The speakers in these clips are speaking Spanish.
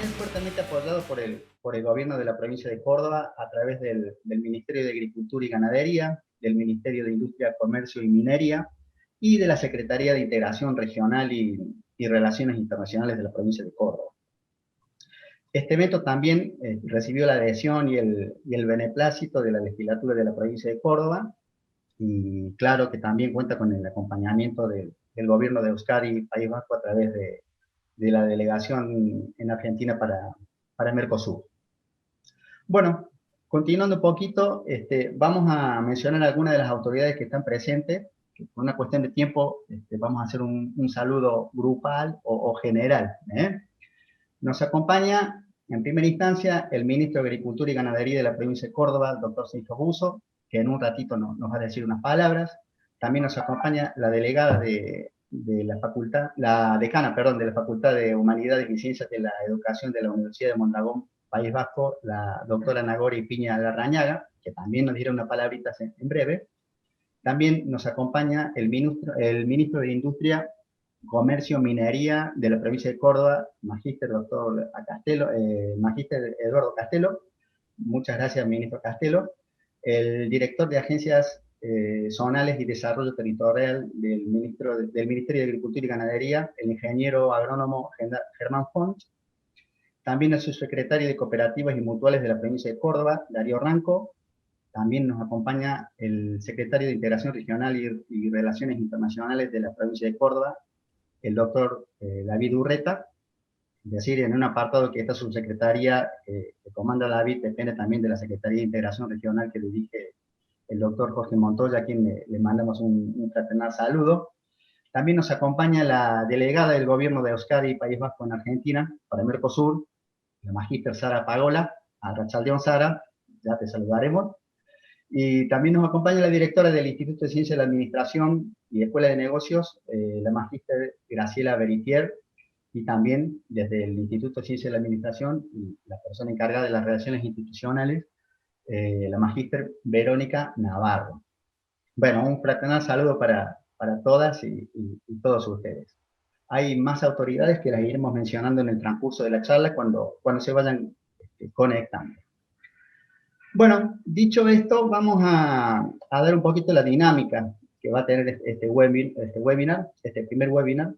es fuertemente apoyado por el gobierno de la provincia de Córdoba a través del Ministerio de Agricultura y Ganadería, del Ministerio de Industria, Comercio y Minería y de la Secretaría de Integración Regional y Relaciones Internacionales de la provincia de Córdoba. Este evento también recibió la adhesión y el beneplácito de la legislatura de la provincia de Córdoba, y claro que también cuenta con el acompañamiento del gobierno de Euskadi y País Vasco a través de la delegación en Argentina para Mercosur. Bueno, continuando un poquito, vamos a mencionar algunas de las autoridades que están presentes. Por una cuestión de tiempo, vamos a hacer un saludo grupal o general. Nos acompaña, en primera instancia, el ministro de Agricultura y Ganadería de la provincia de Córdoba, el doctor Sergio Busso, que en un ratito nos va a decir unas palabras. También nos acompaña la delegada de la facultad, la decana, perdón, de la Facultad de Humanidades y Ciencias de la Educación de la Universidad de Mondragón, País Vasco, la doctora Nagori Piña Larrañaga, que también nos dirá una palabrita en breve. También nos acompaña el ministro de Industria, Comercio, Minería de la provincia de Córdoba, Magíster Eduardo Castelo. Muchas gracias, ministro Castelo. El director de Agencias Zonales y Desarrollo Territorial del Ministerio de Agricultura y Ganadería, el ingeniero agrónomo Germán Font. También el subsecretario de Cooperativas y Mutuales de la provincia de Córdoba, Darío Ranco. También nos acompaña el secretario de Integración Regional y Relaciones Internacionales de la provincia de Córdoba, el doctor David Urreta. Es decir, en un apartado que esta subsecretaría que comanda David depende también de la Secretaría de Integración Regional que dirige el doctor Jorge Montoya, a quien le mandamos un fraternal saludo. También nos acompaña la delegada del gobierno de Euskadi y País Vasco en Argentina, para Mercosur, la magíster Sara Pagola. Arratsaldeon, Sara, ya te saludaremos. Y también nos acompaña la directora del Instituto de Ciencia de la Administración y Escuela de Negocios, la magíster Graciela Beritier, y también desde el Instituto de Ciencia de la Administración, y la persona encargada de las relaciones institucionales, la magíster Verónica Navarro. Bueno, un fraternal saludo para todas y todos ustedes. Hay más autoridades que las iremos mencionando en el transcurso de la charla cuando se vayan conectando. Bueno, dicho esto, vamos a dar un poquito la dinámica que va a tener este primer webinar,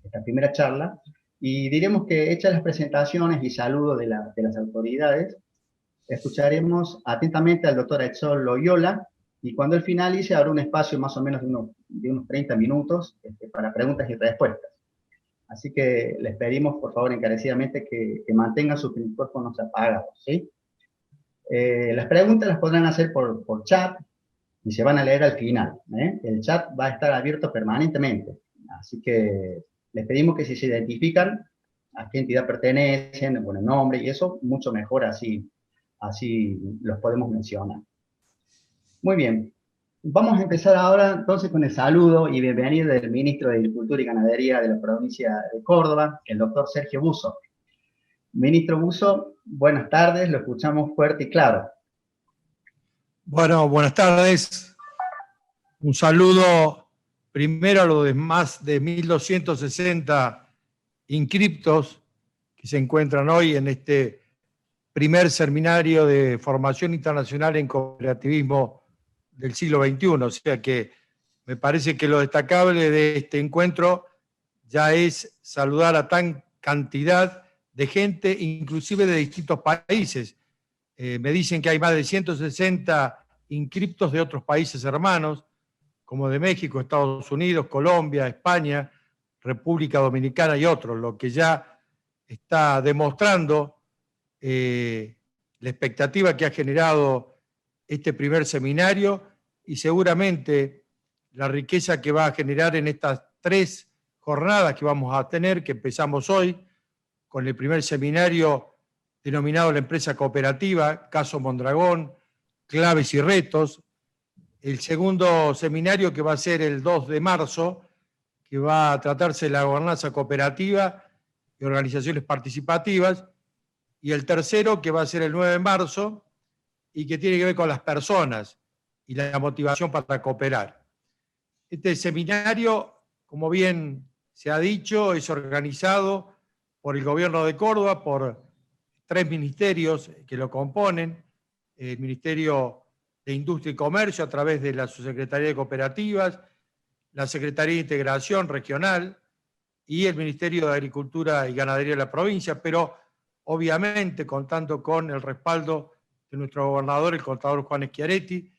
esta primera charla, y diremos que hechas las presentaciones y saludos de las autoridades, escucharemos atentamente al doctor Exol Loyola, y cuando él finalice habrá un espacio más o menos de unos 30 minutos para preguntas y respuestas. Así que les pedimos, por favor, encarecidamente que mantengan sus micrófonos apagados, ¿sí? Las preguntas las podrán hacer por chat y se van a leer al final. El chat va a estar abierto permanentemente, así que les pedimos que si se identifican a qué entidad pertenecen, bueno, el nombre y eso, mucho mejor así los podemos mencionar. Muy bien, vamos a empezar ahora entonces con el saludo y bienvenida del ministro de Agricultura y Ganadería de la provincia de Córdoba, el doctor Sergio Busso. Ministro Busso, buenas tardes, lo escuchamos fuerte y claro. Bueno, buenas tardes. Un saludo primero a los más de 1.260 inscriptos que se encuentran hoy en este primer seminario de formación internacional en cooperativismo del siglo XXI. O sea que me parece que lo destacable de este encuentro ya es saludar a tan cantidad de gente, inclusive de distintos países. Me dicen que hay más de 160 inscriptos de otros países hermanos, como de México, Estados Unidos, Colombia, España, República Dominicana y otros, lo que ya está demostrando la expectativa que ha generado este primer seminario y seguramente la riqueza que va a generar en estas 3 jornadas que vamos a tener, que empezamos hoy, con el primer seminario denominado La Empresa Cooperativa, Caso Mondragón, Claves y Retos. El segundo seminario que va a ser el 2 de marzo, que va a tratarse de la gobernanza cooperativa y organizaciones participativas. Y el tercero que va a ser el 9 de marzo y que tiene que ver con las personas y la motivación para cooperar. Este seminario, como bien se ha dicho, es organizado por el gobierno de Córdoba, por 3 ministerios que lo componen: el Ministerio de Industria y Comercio a través de la Subsecretaría de Cooperativas, la Secretaría de Integración Regional y el Ministerio de Agricultura y Ganadería de la provincia, pero obviamente contando con el respaldo de nuestro gobernador, el contador Juan Schiaretti.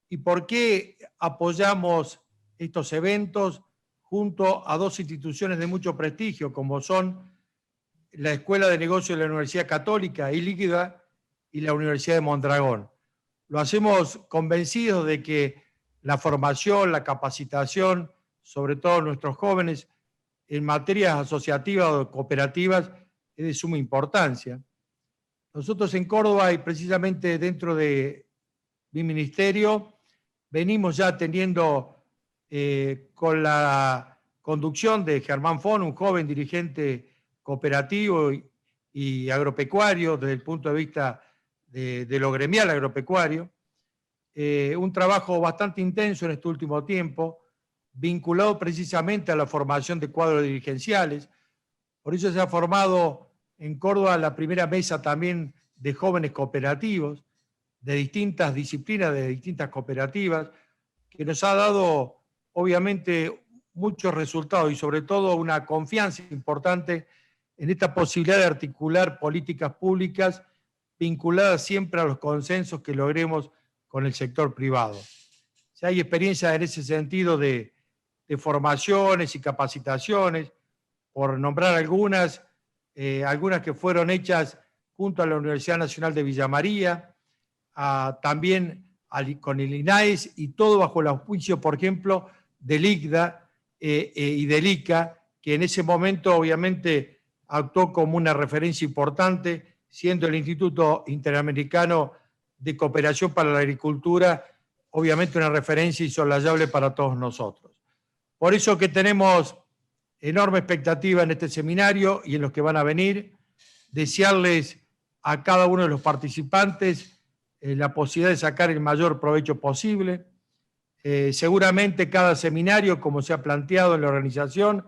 ¿Y por qué apoyamos estos eventos junto a 2 instituciones de mucho prestigio, como son la Escuela de Negocios de la Universidad Católica, ILICDA, y la Universidad de Mondragón? Lo hacemos convencidos de que la formación, la capacitación, sobre todo nuestros jóvenes, en materias asociativas o cooperativas, es de suma importancia. Nosotros en Córdoba, y precisamente dentro de mi ministerio, venimos ya teniendo, con la conducción de Germán Fon, un joven dirigente cooperativo y agropecuario desde el punto de vista de lo gremial agropecuario, un trabajo bastante intenso en este último tiempo, vinculado precisamente a la formación de cuadros dirigenciales. Por eso se ha formado en Córdoba la primera mesa también de jóvenes cooperativos, de distintas disciplinas, de distintas cooperativas, que nos ha dado obviamente muchos resultados y sobre todo una confianza importante en esta posibilidad de articular políticas públicas vinculadas siempre a los consensos que logremos con el sector privado. Si hay experiencia en ese sentido de formaciones y capacitaciones, por nombrar algunas que fueron hechas junto a la Universidad Nacional de Villa María, también con el INAES, y todo bajo el auspicio, por ejemplo, del ICDA y del ICA, que en ese momento obviamente actuó como una referencia importante, siendo el Instituto Interamericano de Cooperación para la Agricultura obviamente una referencia insoslayable para todos nosotros. Por eso que tenemos enorme expectativa en este seminario y en los que van a venir, desearles a cada uno de los participantes la posibilidad de sacar el mayor provecho posible. Seguramente cada seminario, como se ha planteado en la organización,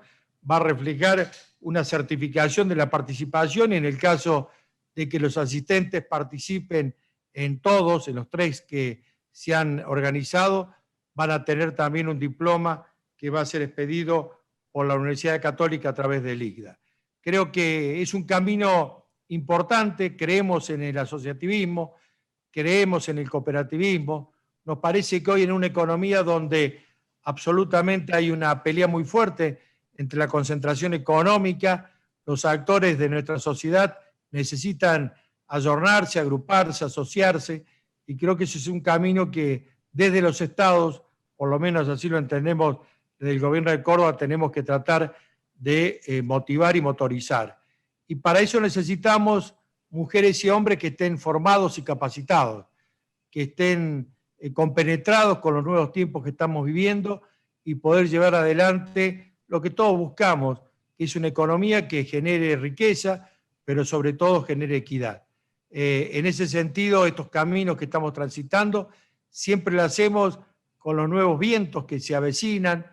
va a reflejar una certificación de la participación, y en el caso de que los asistentes participen en todos, en los 3 que se han organizado, van a tener también un diploma que va a ser expedido por la Universidad Católica a través del ICDA. Creo que es un camino importante, creemos en el asociativismo, creemos en el cooperativismo. Nos parece que hoy en una economía donde absolutamente hay una pelea muy fuerte entre la concentración económica, los actores de nuestra sociedad necesitan ayornarse, agruparse, asociarse, y creo que ese es un camino que desde los estados, por lo menos así lo entendemos desde el gobierno de Córdoba, tenemos que tratar de motivar y motorizar. Y para eso necesitamos mujeres y hombres que estén formados y capacitados, que estén compenetrados con los nuevos tiempos que estamos viviendo y poder llevar adelante lo que todos buscamos, que es una economía que genere riqueza, pero sobre todo genere equidad. En ese sentido, estos caminos que estamos transitando, siempre lo hacemos con los nuevos vientos que se avecinan,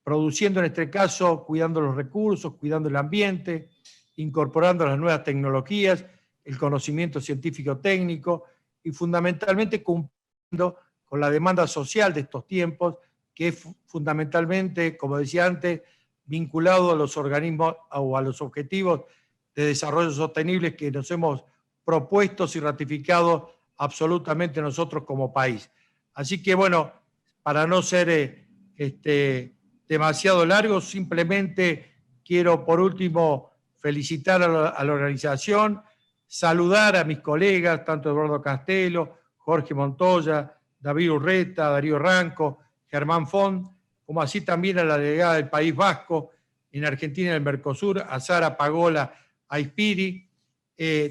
produciendo en este caso, cuidando los recursos, cuidando el ambiente, incorporando las nuevas tecnologías, el conocimiento científico-técnico y fundamentalmente cumpliendo con la demanda social de estos tiempos, que es fundamentalmente, como decía antes, vinculado a los organismos o a los objetivos de desarrollo sostenible que nos hemos propuesto y ratificado absolutamente nosotros como país. Así que bueno, para no ser demasiado largo, simplemente quiero por último felicitar a la organización, saludar a mis colegas, tanto Eduardo Castelo, Jorge Montoya, David Urreta, Darío Ranco, Germán Font, como así también a la delegada del País Vasco en Argentina y en el Mercosur, a Sara Pagola Aispiri,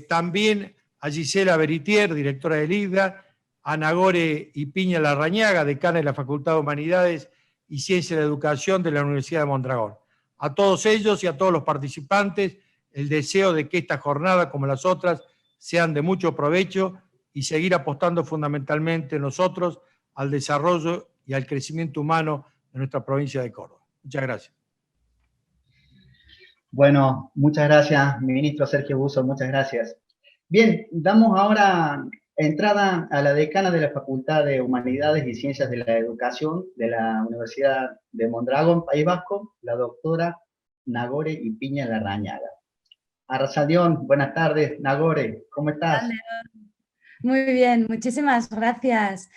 también a Gisela Beritier, directora del ICDA, a Nagore y Piña Larrañaga, decana de la Facultad de Humanidades y Ciencia de la Educación de la Universidad de Mondragón. A todos ellos y a todos los participantes, el deseo de que esta jornada, como las otras, sean de mucho provecho y seguir apostando fundamentalmente nosotros al desarrollo y al crecimiento humano de nuestra provincia de Córdoba. Muchas gracias. Bueno, muchas gracias, ministro Sergio Busso, muchas gracias. Bien, damos ahora entrada a la decana de la Facultad de Humanidades y Ciencias de la Educación de la Universidad de Mondragón, País Vasco, la doctora Nagore Ipiña Larrañaga. Arrasadión, buenas tardes, Nagore, ¿cómo estás? Muy bien, muchísimas gracias.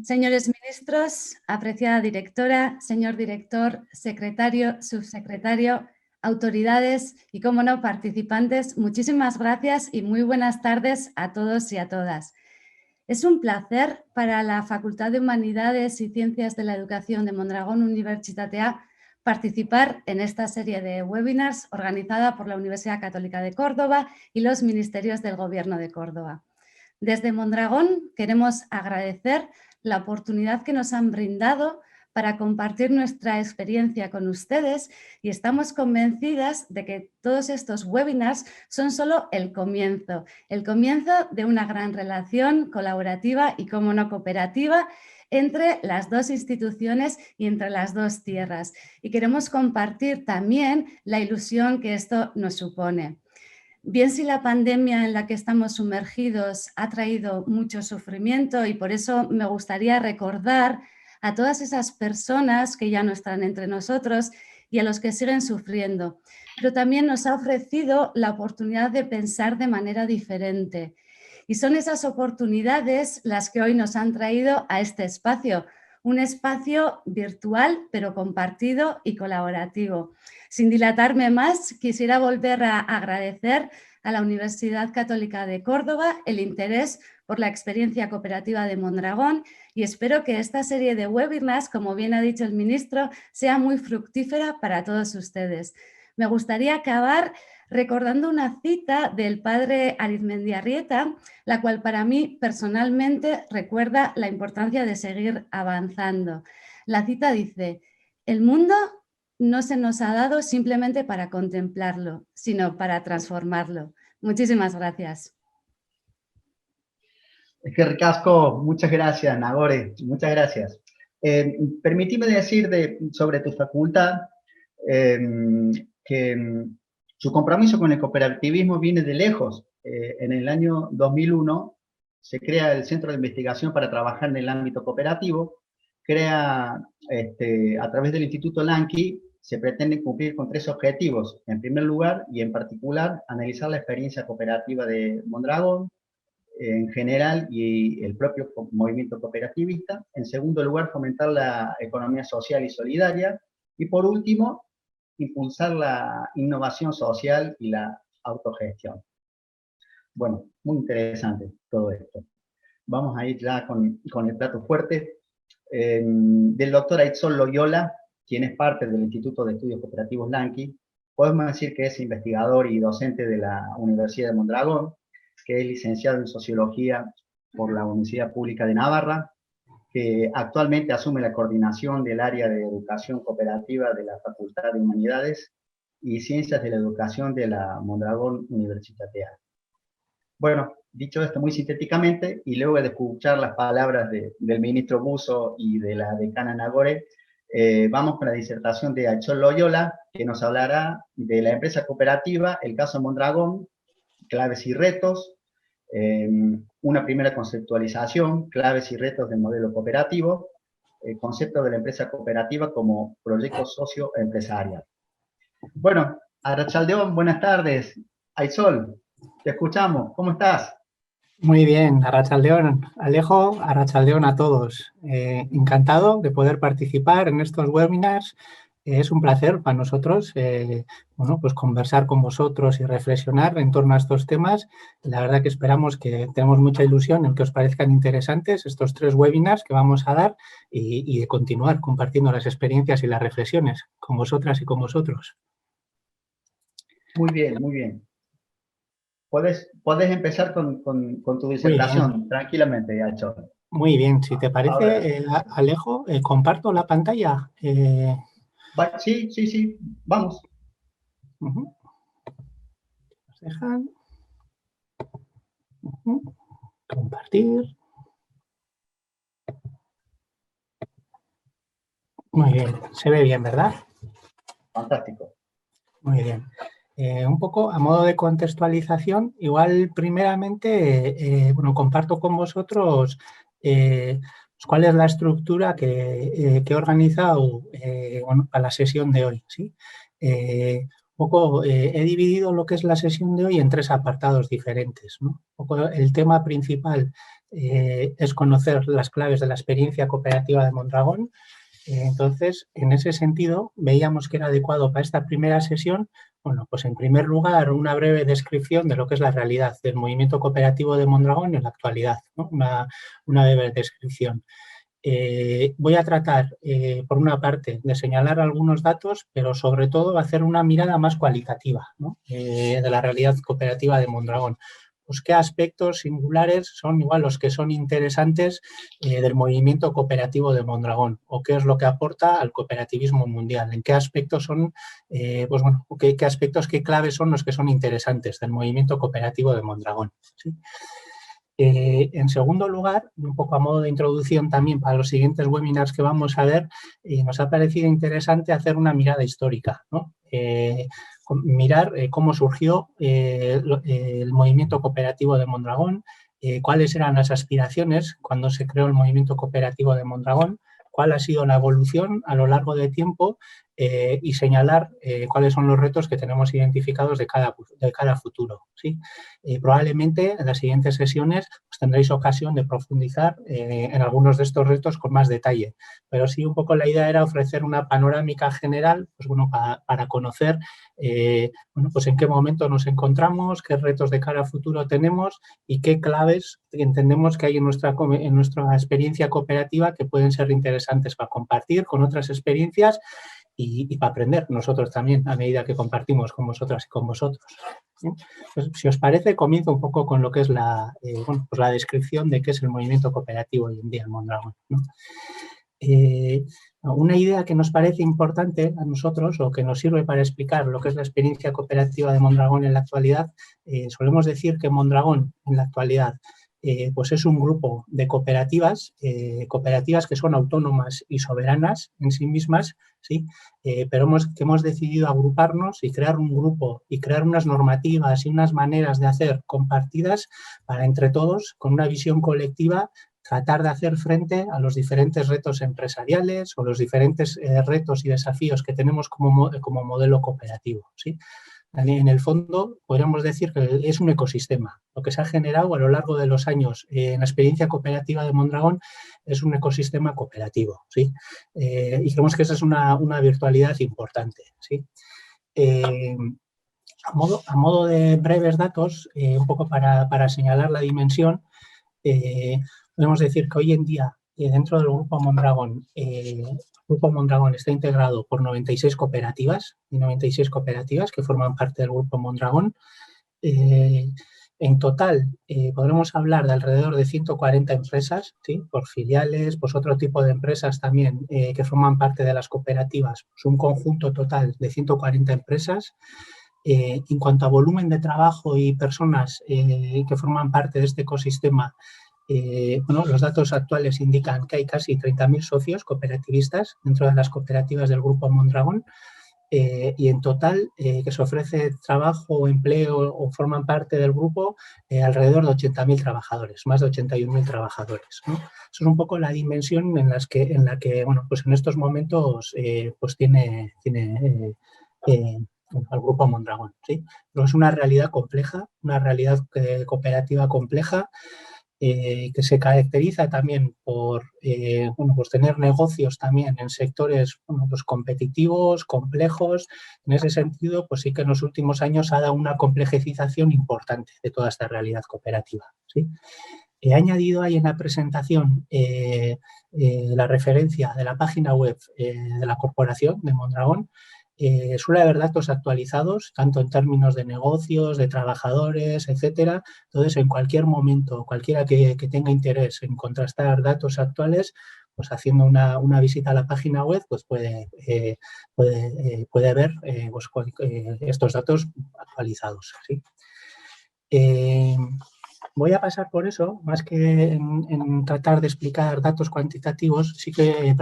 Señores ministros, apreciada directora, señor director, secretario, subsecretario, autoridades y, como no, participantes, muchísimas gracias y muy buenas tardes a todos y a todas. Es un placer para la Facultad de Humanidades y Ciencias de la Educación de Mondragón Universitatea participar en esta serie de webinars organizada por la Universidad Católica de Córdoba y los ministerios del Gobierno de Córdoba. Desde Mondragón queremos agradecer la oportunidad que nos han brindado para compartir nuestra experiencia con ustedes y estamos convencidas de que todos estos webinars son solo el comienzo de una gran relación colaborativa y, como no, cooperativa entre las dos instituciones y entre las dos tierras. Y queremos compartir también la ilusión que esto nos supone. Bien, si la pandemia en la que estamos sumergidos ha traído mucho sufrimiento, y por eso me gustaría recordar a todas esas personas que ya no están entre nosotros y a los que siguen sufriendo, pero también nos ha ofrecido la oportunidad de pensar de manera diferente. Y son esas oportunidades las que hoy nos han traído a este espacio, un espacio virtual pero compartido y colaborativo. Sin dilatarme más, quisiera volver a agradecer a la Universidad Católica de Córdoba el interés por la experiencia cooperativa de Mondragón y espero que esta serie de webinars, como bien ha dicho el ministro, sea muy fructífera para todos ustedes. Me gustaría acabar recordando una cita del padre Arizmendiarrieta, la cual para mí personalmente recuerda la importancia de seguir avanzando. La cita dice: el mundo no se nos ha dado simplemente para contemplarlo, sino para transformarlo. Muchísimas gracias. Es que ricasco, muchas gracias, Nagore, muchas gracias. Permíteme decir sobre tu facultad que su compromiso con el cooperativismo viene de lejos. En el año 2001 se crea el Centro de Investigación para trabajar en el ámbito cooperativo, a través del Instituto Lanqui se pretende cumplir con 3 objetivos. En primer lugar, y en particular, analizar la experiencia cooperativa de Mondragón, en general y el propio movimiento cooperativista. En segundo lugar, fomentar la economía social y solidaria. Y por último, impulsar la innovación social y la autogestión. Bueno, muy interesante todo esto. Vamos a ir ya con el plato fuerte. Del doctor Aitzol Loyola, quien es parte del Instituto de Estudios Cooperativos Lanqui. Podemos decir que es investigador y docente de la Universidad de Mondragón, que es licenciado en Sociología por la Universidad Pública de Navarra, que actualmente asume la coordinación del área de Educación Cooperativa de la Facultad de Humanidades y Ciencias de la Educación de la Mondragón Universitatea. Bueno, dicho esto muy sintéticamente, y luego de escuchar las palabras del ministro Busso y de la decana Nagore, vamos con la disertación de Aitzol Loyola, que nos hablará de la empresa cooperativa, el caso Mondragón, claves y retos, una primera conceptualización, claves y retos del modelo cooperativo, el concepto de la empresa cooperativa como proyecto socioempresarial. Bueno, Arratsaldeón, buenas tardes. Aitzol, te escuchamos, ¿cómo estás? Muy bien, Arratsaldeón. Alejo, Arratsaldeón a todos. Encantado de poder participar en estos webinars. Es un placer para nosotros pues conversar con vosotros y reflexionar en torno a estos temas. La verdad que esperamos que tenemos mucha ilusión en que os parezcan interesantes estos 3 webinars que vamos a dar y de continuar compartiendo las experiencias y las reflexiones con vosotras y con vosotros. Muy bien, muy bien. Puedes empezar con tu disertación tranquilamente, Aitzol. Muy bien, si te parece, Alejo, comparto la pantalla. Sí, vamos. ¿Nos dejan? Compartir. Muy bien, se ve bien, ¿verdad? Fantástico. Muy bien. Un poco a modo de contextualización, igual primeramente, bueno, comparto con vosotros pues cuál es la estructura que he organizado bueno, para la sesión de hoy, ¿sí? Un poco he dividido lo que es la sesión de hoy en 3 apartados diferentes, ¿no? Un poco el tema principal es conocer las claves de la experiencia cooperativa de Mondragón. Entonces, en ese sentido, veíamos que era adecuado para esta primera sesión, bueno, pues en primer lugar, una breve descripción de lo que es la realidad del movimiento cooperativo de Mondragón en la actualidad, ¿no? Una breve descripción. Voy a tratar, por una parte, de señalar algunos datos, pero sobre todo hacer una mirada más cualitativa, ¿no? De la realidad cooperativa de Mondragón. Pues qué aspectos singulares son igual los que son interesantes del movimiento cooperativo de Mondragón, o qué es lo que aporta al cooperativismo mundial, en qué aspectos son, pues bueno, qué aspectos, qué claves son los que son interesantes del movimiento cooperativo de Mondragón, ¿sí? En segundo lugar, un poco a modo de introducción también para los siguientes webinars que vamos a ver, nos ha parecido interesante hacer una mirada histórica, ¿no? Mirar cómo surgió el movimiento cooperativo de Mondragón, cuáles eran las aspiraciones cuando se creó el movimiento cooperativo de Mondragón, cuál ha sido la evolución a lo largo del tiempo y señalar cuáles son los retos que tenemos identificados de cada futuro, ¿sí? Probablemente en las siguientes sesiones pues, tendréis ocasión de profundizar en algunos de estos retos con más detalle, pero sí un poco la idea era ofrecer una panorámica general pues, bueno, para conocer bueno, pues en qué momento nos encontramos, qué retos de cara a futuro tenemos y qué claves entendemos que hay en nuestra experiencia cooperativa que pueden ser interesantes para compartir con otras experiencias y para aprender nosotros también a medida que compartimos con vosotras y con vosotros. ¿Sí? Pues, si os parece, comienzo un poco con lo que es bueno, pues la descripción de qué es el movimiento cooperativo hoy en día en Mondragón, ¿no? Una idea que nos parece importante a nosotros o que nos sirve para explicar lo que es la experiencia cooperativa de Mondragón en la actualidad, solemos decir que Mondragón en la actualidad pues es un grupo de cooperativas que son autónomas y soberanas en sí mismas, ¿sí? Pero que hemos decidido agruparnos y crear un grupo y crear unas normativas y unas maneras de hacer compartidas para entre todos, con una visión colectiva, tratar de hacer frente a los diferentes retos empresariales o los diferentes retos y desafíos que tenemos como modelo cooperativo, ¿sí? En el fondo, podríamos decir que es un ecosistema. Lo que se ha generado a lo largo de los años en la experiencia cooperativa de Mondragón es un ecosistema cooperativo, ¿sí? Y creemos que esa es una virtualidad importante, ¿sí? A modo de breves datos, un poco para señalar la dimensión, podemos decir que hoy en día, dentro del Grupo Mondragón, el Grupo Mondragón está integrado por 96 cooperativas, que forman parte del Grupo Mondragón. En total, podremos hablar de alrededor de 140 empresas, ¿sí? Por filiales, pues otro tipo de empresas también que forman parte de las cooperativas, pues un conjunto total de 140 empresas. En cuanto a volumen de trabajo y personas que forman parte de este ecosistema, bueno, los datos actuales indican que hay casi 30.000 socios cooperativistas dentro de las cooperativas del Grupo Mondragón y en total que se ofrece trabajo o empleo o forman parte del grupo alrededor de 80.000 trabajadores, más de 81.000 trabajadores, ¿no? Eso es un poco la dimensión en la que bueno, pues en estos momentos pues tiene al Grupo Mondragón, ¿sí? Pero es una realidad compleja, una realidad cooperativa compleja que se caracteriza también por bueno, pues tener negocios también en sectores bueno, pues competitivos, complejos. En ese sentido, pues sí que en los últimos años ha dado una complejización importante de toda esta realidad cooperativa, ¿sí? He añadido ahí en la presentación la referencia de la página web de la corporación de Mondragón. Suele haber datos actualizados, tanto en términos de negocios, de trabajadores, etcétera. Entonces, en cualquier momento, cualquiera que tenga interés en contrastar datos actuales, pues haciendo una visita a la página web, pues puede ver pues, estos datos actualizados, ¿sí? Voy a pasar por eso, más que en tratar de explicar datos cuantitativos, sí que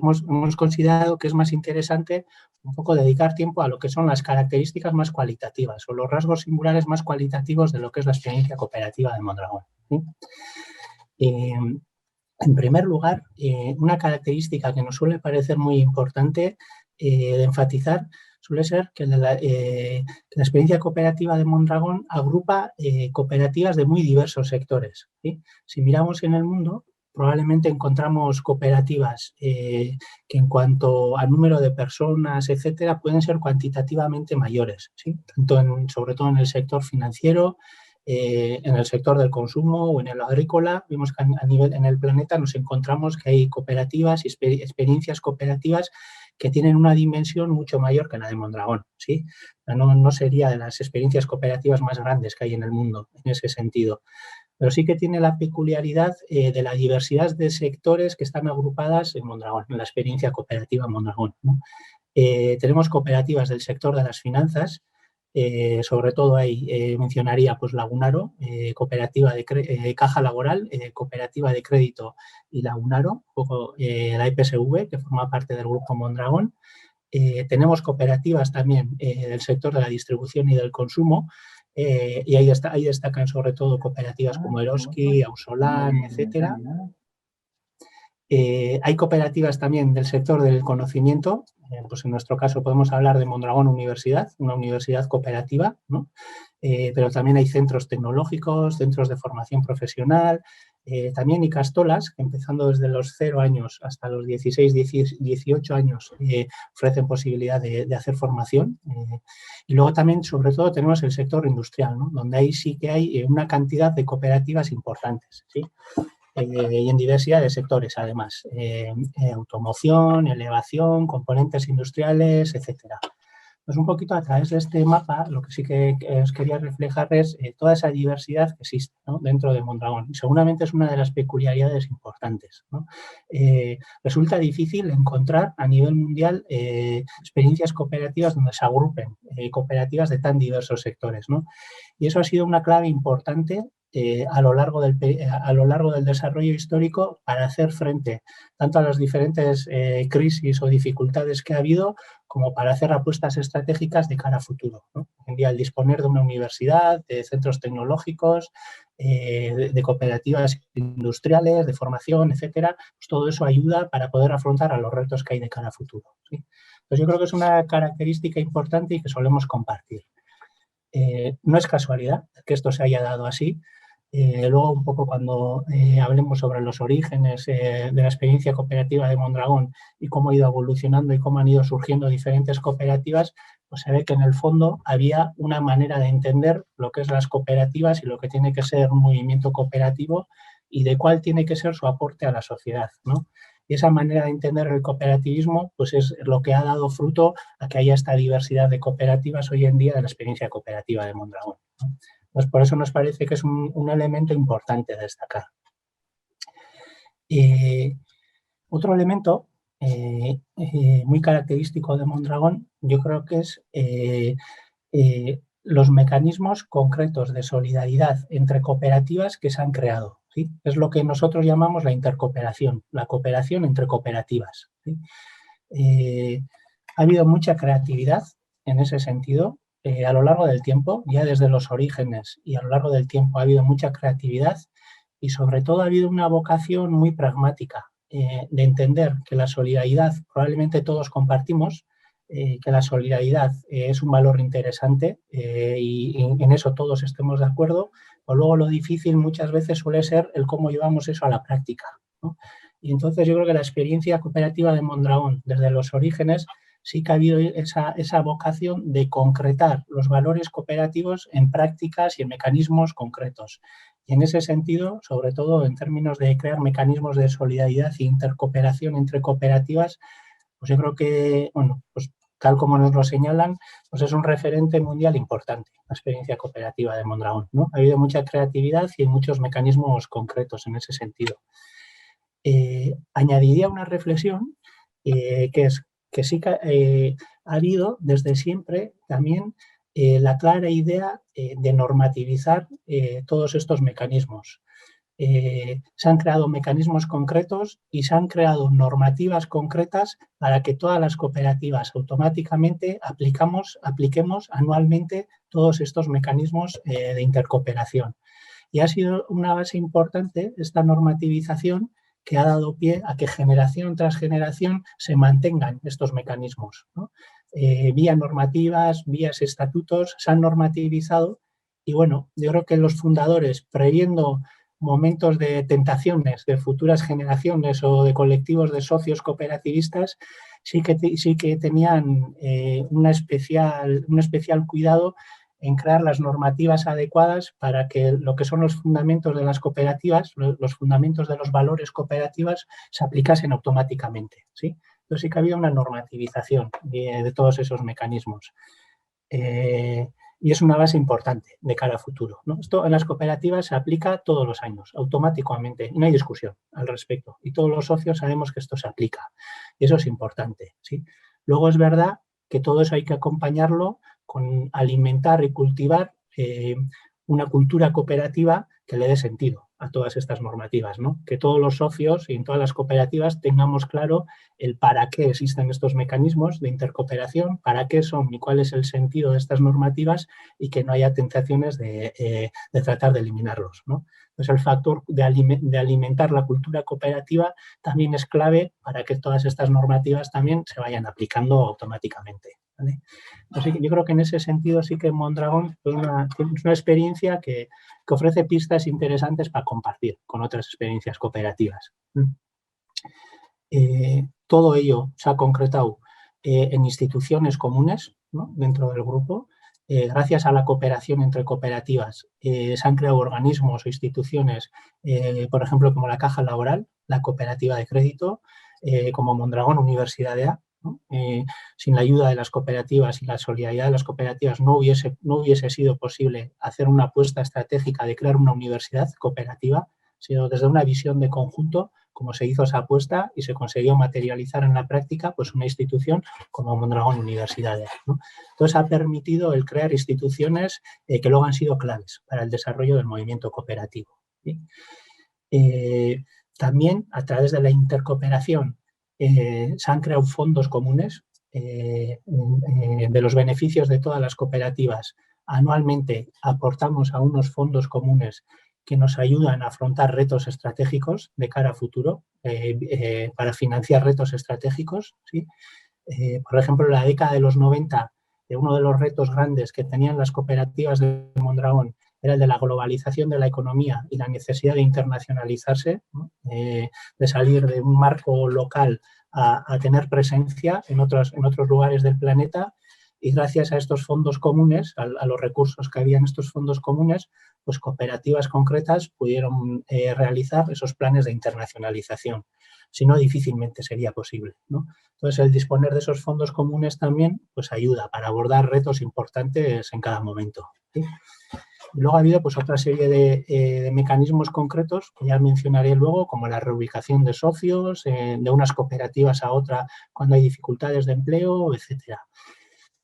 hemos considerado que es más interesante un poco dedicar tiempo a lo que son las características más cualitativas o los rasgos singulares más cualitativos de lo que es la experiencia cooperativa de Mondragón, ¿sí? En primer lugar, una característica que nos suele parecer muy importante de enfatizar suele ser que la experiencia cooperativa de Mondragón agrupa cooperativas de muy diversos sectores, ¿sí? Si miramos en el mundo, probablemente encontramos cooperativas que en cuanto al número de personas, etcétera, pueden ser cuantitativamente mayores, ¿sí? Sobre todo en el sector financiero, en el sector del consumo o en el agrícola. Vemos que a nivel en el planeta nos encontramos que hay cooperativas y experiencias cooperativas que tienen una dimensión mucho mayor que la de Mondragón, ¿sí? No sería de las experiencias cooperativas más grandes que hay en el mundo en ese sentido, pero sí que tiene la peculiaridad de la diversidad de sectores que están agrupadas en Mondragón, en la experiencia cooperativa Mondragón, ¿no? Tenemos cooperativas del sector de las finanzas, sobre todo ahí mencionaría pues Lagunaro, cooperativa de caja laboral, cooperativa de crédito y Lagunaro, un poco, la IPSV, que forma parte del grupo Mondragón. Tenemos cooperativas también del sector de la distribución y del consumo, y ahí destacan sobre todo cooperativas como Eroski, Ausolan, etcétera. Hay cooperativas también del sector del conocimiento, pues en nuestro caso podemos hablar de Mondragón Universidad, una universidad cooperativa, ¿no? Pero también hay centros tecnológicos, centros de formación profesional, también Icastolas, que empezando desde los 0 años hasta los 16, 18 años ofrecen posibilidad de hacer formación. Y luego también, sobre todo, tenemos el sector industrial, ¿no? Donde ahí sí que hay una cantidad de cooperativas importantes, ¿sí? Y en diversidad de sectores, además, automoción, elevación, componentes industriales, etcétera. Pues un poquito a través de este mapa, lo que sí que os quería reflejar es toda esa diversidad que existe, ¿no? Dentro de Mondragón. Y seguramente es una de las peculiaridades importantes, ¿no? Resulta difícil encontrar a nivel mundial experiencias cooperativas donde se agrupen cooperativas de tan diversos sectores, ¿no? Y eso ha sido una clave importante a lo largo del desarrollo histórico para hacer frente tanto a las diferentes crisis o dificultades que ha habido, como para hacer apuestas estratégicas de cara a futuro, ¿no? Hoy en día, el disponer de una universidad, de centros tecnológicos, de cooperativas industriales, de formación, etcétera, pues todo eso ayuda para poder afrontar a los retos que hay de cara a futuro, ¿sí? Entonces yo creo que es una característica importante y que solemos compartir. No es casualidad que esto se haya dado así. Luego, un poco cuando hablemos sobre los orígenes de la experiencia cooperativa de Mondragón y cómo ha ido evolucionando y cómo han ido surgiendo diferentes cooperativas, pues se ve que en el fondo había una manera de entender lo que es las cooperativas y lo que tiene que ser un movimiento cooperativo y de cuál tiene que ser su aporte a la sociedad, ¿no? Y esa manera de entender el cooperativismo pues es lo que ha dado fruto a que haya esta diversidad de cooperativas hoy en día de la experiencia cooperativa de Mondragón, ¿no? Pues por eso nos parece que es un elemento importante a destacar. Otro elemento muy característico de Mondragón, yo creo que es los mecanismos concretos de solidaridad entre cooperativas que se han creado, ¿sí? Es lo que nosotros llamamos la intercooperación, la cooperación entre cooperativas, ¿sí? Ha habido mucha creatividad en ese sentido. A lo largo del tiempo, ya desde los orígenes y a lo largo del tiempo ha habido mucha creatividad y sobre todo ha habido una vocación muy pragmática de entender que la solidaridad probablemente todos compartimos, que la solidaridad es un valor interesante y en eso todos estemos de acuerdo, pero luego lo difícil muchas veces suele ser el cómo llevamos eso a la práctica, ¿no? Y entonces yo creo que la experiencia cooperativa de Mondragón desde los orígenes sí que ha habido esa vocación de concretar los valores cooperativos en prácticas y en mecanismos concretos. Y en ese sentido, sobre todo en términos de crear mecanismos de solidaridad e intercooperación entre cooperativas, pues yo creo que, bueno, pues tal como nos lo señalan, pues es un referente mundial importante, la experiencia cooperativa de Mondragón, ¿no? Ha habido mucha creatividad y muchos mecanismos concretos en ese sentido. Añadiría una reflexión que es que sí que ha habido desde siempre también la clara idea de normativizar todos estos mecanismos. Se han creado mecanismos concretos y se han creado normativas concretas para que todas las cooperativas automáticamente apliquemos anualmente todos estos mecanismos de intercooperación. Y ha sido una base importante esta normativización que ha dado pie a que generación tras generación se mantengan estos mecanismos, ¿no? Vía normativas, vías estatutos, se han normativizado y bueno, yo creo que los fundadores, previendo momentos de tentaciones de futuras generaciones o de colectivos de socios cooperativistas, sí que tenían un especial cuidado en crear las normativas adecuadas para que lo que son los fundamentos de las cooperativas, los fundamentos de los valores cooperativas, se aplicasen automáticamente, ¿sí? Entonces sí que había una normativización de todos esos mecanismos. Y es una base importante de cara a futuro, ¿no? Esto en las cooperativas se aplica todos los años, automáticamente, y no hay discusión al respecto. Y todos los socios sabemos que esto se aplica. Y eso es importante, ¿sí? Luego es verdad que todo eso hay que acompañarlo con alimentar y cultivar una cultura cooperativa que le dé sentido a todas estas normativas, ¿no? Que todos los socios y en todas las cooperativas tengamos claro el para qué existen estos mecanismos de intercooperación, para qué son y cuál es el sentido de estas normativas y que no haya tentaciones de tratar de eliminarlos, ¿no? Entonces el factor de alimentar la cultura cooperativa también es clave para que todas estas normativas también se vayan aplicando automáticamente, ¿vale? Así que yo creo que en ese sentido sí que Mondragón es una experiencia que ofrece pistas interesantes para compartir con otras experiencias cooperativas. Todo ello se ha concretado en instituciones comunes, ¿no? Dentro del grupo. Gracias a la cooperación entre cooperativas se han creado organismos o instituciones, por ejemplo, como la Caja Laboral, la Cooperativa de Crédito, como Mondragón Universidad de A, ¿no? Sin la ayuda de las cooperativas y la solidaridad de las cooperativas no hubiese sido posible hacer una apuesta estratégica de crear una universidad cooperativa, sino desde una visión de conjunto, como se hizo esa apuesta y se consiguió materializar en la práctica pues una institución como Mondragón Universidad, ¿no? Entonces ha permitido el crear instituciones que luego han sido claves para el desarrollo del movimiento cooperativo, ¿sí? También a través de la intercooperación se han creado fondos comunes de los beneficios de todas las cooperativas. Anualmente aportamos a unos fondos comunes que nos ayudan a afrontar retos estratégicos de cara a futuro, para financiar retos estratégicos, ¿sí? Por ejemplo, en la década de los 90, uno de los retos grandes que tenían las cooperativas de Mondragón era el de la globalización de la economía y la necesidad de internacionalizarse, ¿no? De salir de un marco local a tener presencia en otros lugares del planeta. Y gracias a estos fondos comunes, a los recursos que había en estos fondos comunes, pues cooperativas concretas pudieron realizar esos planes de internacionalización. Si no, difícilmente sería posible, ¿no? Entonces, el disponer de esos fondos comunes también pues ayuda para abordar retos importantes en cada momento, ¿sí? Y luego ha habido pues otra serie de mecanismos concretos que ya mencionaré luego, como la reubicación de socios, de unas cooperativas a otra cuando hay dificultades de empleo, etcétera.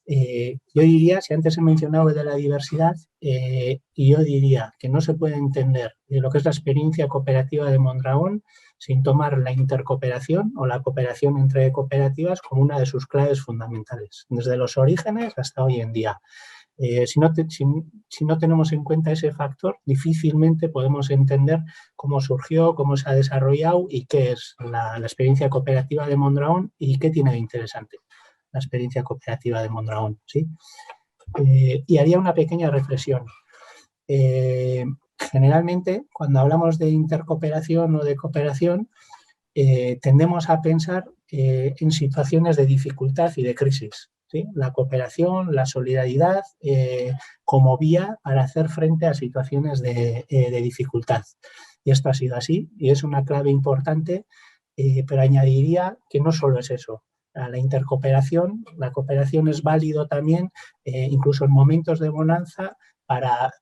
Yo diría, si antes he mencionado de la diversidad, y yo diría que no se puede entender lo que es la experiencia cooperativa de Mondragón sin tomar la intercooperación o la cooperación entre cooperativas como una de sus claves fundamentales, desde los orígenes hasta hoy en día. Si no tenemos en cuenta ese factor, difícilmente podemos entender cómo surgió, cómo se ha desarrollado y qué es la experiencia cooperativa de Mondragón y qué tiene de interesante la experiencia cooperativa de Mondragón, ¿sí? Y haría una pequeña reflexión. Generalmente, cuando hablamos de intercooperación o de cooperación, tendemos a pensar en situaciones de dificultad y de crisis, ¿sí? La cooperación, la solidaridad como vía para hacer frente a situaciones de dificultad. Y esto ha sido así y es una clave importante, pero añadiría que no solo es eso. La intercooperación, la cooperación es válido también, incluso en momentos de bonanza, para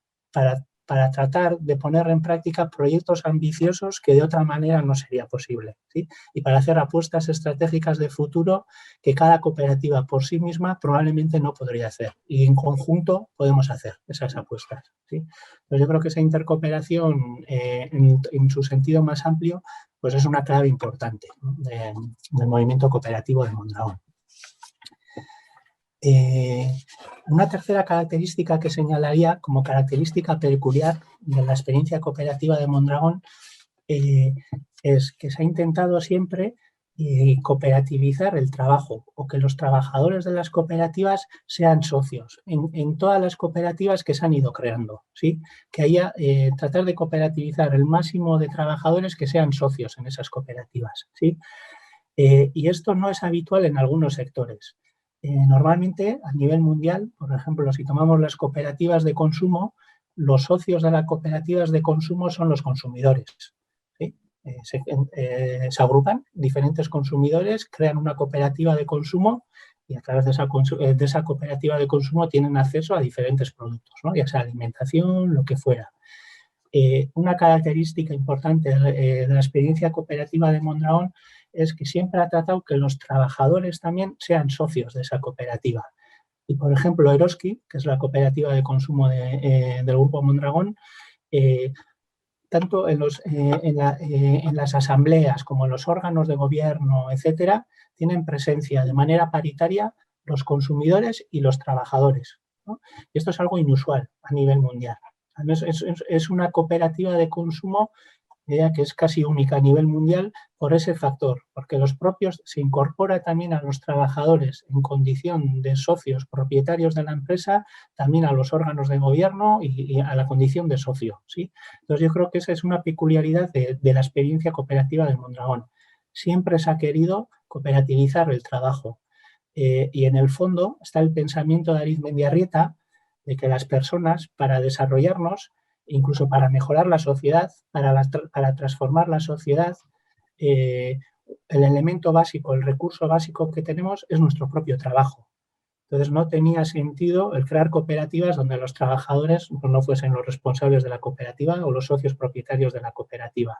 para tratar de poner en práctica proyectos ambiciosos que de otra manera no sería posible, ¿sí? Y para hacer apuestas estratégicas de futuro que cada cooperativa por sí misma probablemente no podría hacer. Y en conjunto podemos hacer esas apuestas, ¿sí? Entonces yo creo que esa intercooperación en su sentido más amplio pues es una clave importante, ¿no? del movimiento cooperativo de Mondragón. Una tercera característica que señalaría como característica peculiar de la experiencia cooperativa de Mondragón es que se ha intentado siempre cooperativizar el trabajo o que los trabajadores de las cooperativas sean socios en todas las cooperativas que se han ido creando, ¿sí? Que haya tratar de cooperativizar el máximo de trabajadores que sean socios en esas cooperativas, ¿sí? Y esto no es habitual en algunos sectores. Normalmente, a nivel mundial, por ejemplo, si tomamos las cooperativas de consumo, los socios de las cooperativas de consumo son los consumidores, ¿sí? Se agrupan diferentes consumidores, crean una cooperativa de consumo y a través de esa cooperativa de consumo tienen acceso a diferentes productos, ¿no? Ya sea alimentación, lo que fuera. Una característica importante de la experiencia cooperativa de Mondragón es que siempre ha tratado que los trabajadores también sean socios de esa cooperativa. Y, por ejemplo, Eroski, que es la cooperativa de consumo del Grupo Mondragón, tanto en las asambleas como en los órganos de gobierno, etcétera, tienen presencia de manera paritaria los consumidores y los trabajadores, ¿no? Y esto es algo inusual a nivel mundial. Además, es una cooperativa de consumo que es casi única a nivel mundial por ese factor, porque los propios se incorpora también a los trabajadores en condición de socios propietarios de la empresa, también a los órganos de gobierno y a la condición de socio, ¿sí? Entonces yo creo que esa es una peculiaridad de la experiencia cooperativa de Mondragón. Siempre se ha querido cooperativizar el trabajo y en el fondo está el pensamiento de Arizmendiarrieta de que las personas, para desarrollarnos, incluso para mejorar la sociedad, para transformar la sociedad, el elemento básico, el recurso básico que tenemos es nuestro propio trabajo. Entonces no tenía sentido el crear cooperativas donde los trabajadores no fuesen los responsables de la cooperativa o los socios propietarios de la cooperativa.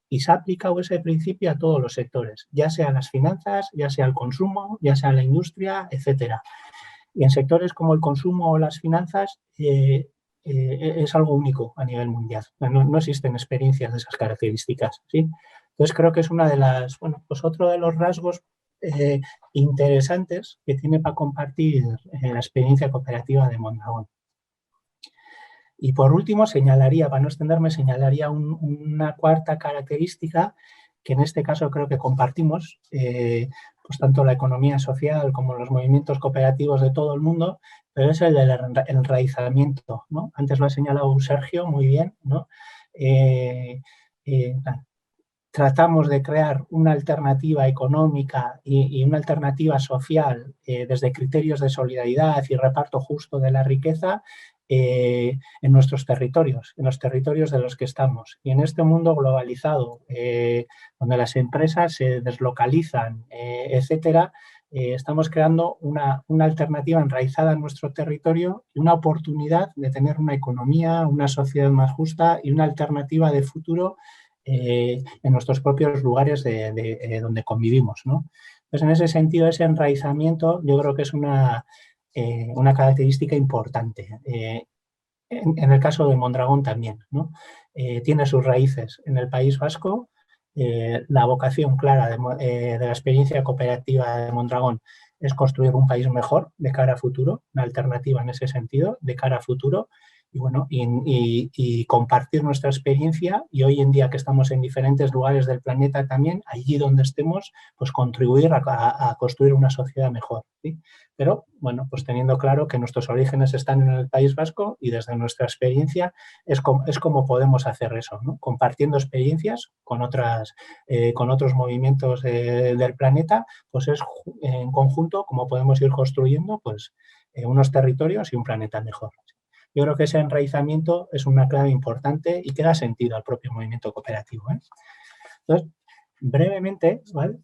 Y se ha aplicado ese principio a todos los sectores, ya sea las finanzas, ya sea el consumo, ya sea la industria, etcétera. Y en sectores como el consumo o las finanzas es algo único a nivel mundial. No existen experiencias de esas características, ¿sí? Entonces creo que es una de las, bueno, pues otro de los rasgos interesantes que tiene para compartir la experiencia cooperativa de Mondragón. Y por último señalaría, para no extenderme, señalaría una cuarta característica que en este caso creo que compartimos, pues tanto la economía social como los movimientos cooperativos de todo el mundo, pero es el del enraizamiento, ¿no? Antes lo ha señalado Sergio muy bien, ¿no? Tratamos de crear una alternativa económica y una alternativa social desde criterios de solidaridad y reparto justo de la riqueza en nuestros territorios, en los territorios de los que estamos. Y en este mundo globalizado, donde las empresas se deslocalizan, etcétera, estamos creando una alternativa enraizada en nuestro territorio y una oportunidad de tener una economía, una sociedad más justa y una alternativa de futuro en nuestros propios lugares donde convivimos, ¿no? Entonces, en ese sentido, ese enraizamiento yo creo que es una característica importante. En el caso de Mondragón también, ¿no? Tiene sus raíces en el País Vasco. La vocación clara de la experiencia cooperativa de Mondragón es construir un país mejor de cara a futuro, una alternativa en ese sentido, de cara a futuro, y bueno, y compartir nuestra experiencia y hoy en día que estamos en diferentes lugares del planeta también, allí donde estemos, pues contribuir a construir una sociedad mejor, ¿sí? Pero, bueno, pues teniendo claro que nuestros orígenes están en el País Vasco y desde nuestra experiencia es como podemos hacer eso, ¿no? Compartiendo experiencias con otros movimientos del planeta, pues es en conjunto como podemos ir construyendo pues unos territorios y un planeta mejor. Yo creo que ese enraizamiento es una clave importante y que da sentido al propio movimiento cooperativo, ¿eh? Entonces, brevemente, ¿vale?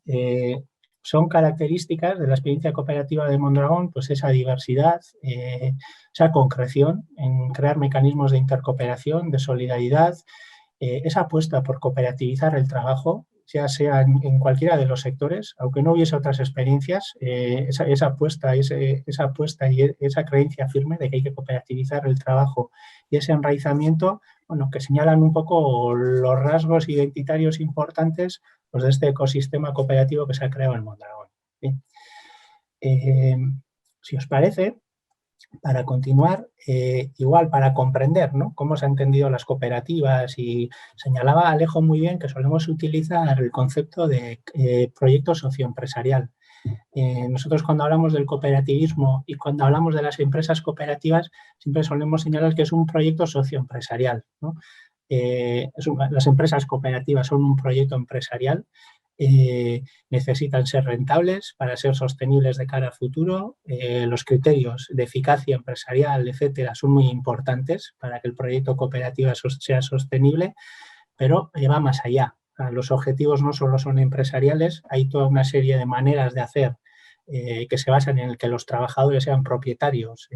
son características de la experiencia cooperativa de Mondragón, pues esa diversidad, esa concreción en crear mecanismos de intercooperación, de solidaridad, esa apuesta por cooperativizar el trabajo, ya sea en cualquiera de los sectores, aunque no hubiese otras experiencias, esa apuesta y esa creencia firme de que hay que cooperativizar el trabajo y ese enraizamiento, bueno, que señalan un poco los rasgos identitarios importantes, pues, de este ecosistema cooperativo que se ha creado en Mondragón, ¿sí? Si os parece, para continuar, igual para comprender, ¿no?, cómo se han entendido las cooperativas, y señalaba Alejo muy bien que solemos utilizar el concepto de proyecto socioempresarial. Nosotros, cuando hablamos del cooperativismo y cuando hablamos de las empresas cooperativas, siempre solemos señalar que es un proyecto socioempresarial, ¿no? Las empresas cooperativas son un proyecto empresarial, necesitan ser rentables para ser sostenibles de cara al futuro. Los criterios de eficacia empresarial, etcétera, son muy importantes para que el proyecto cooperativo sea sostenible, pero va más allá. Los objetivos no solo son empresariales, hay toda una serie de maneras de hacer que se basan en el que los trabajadores sean propietarios,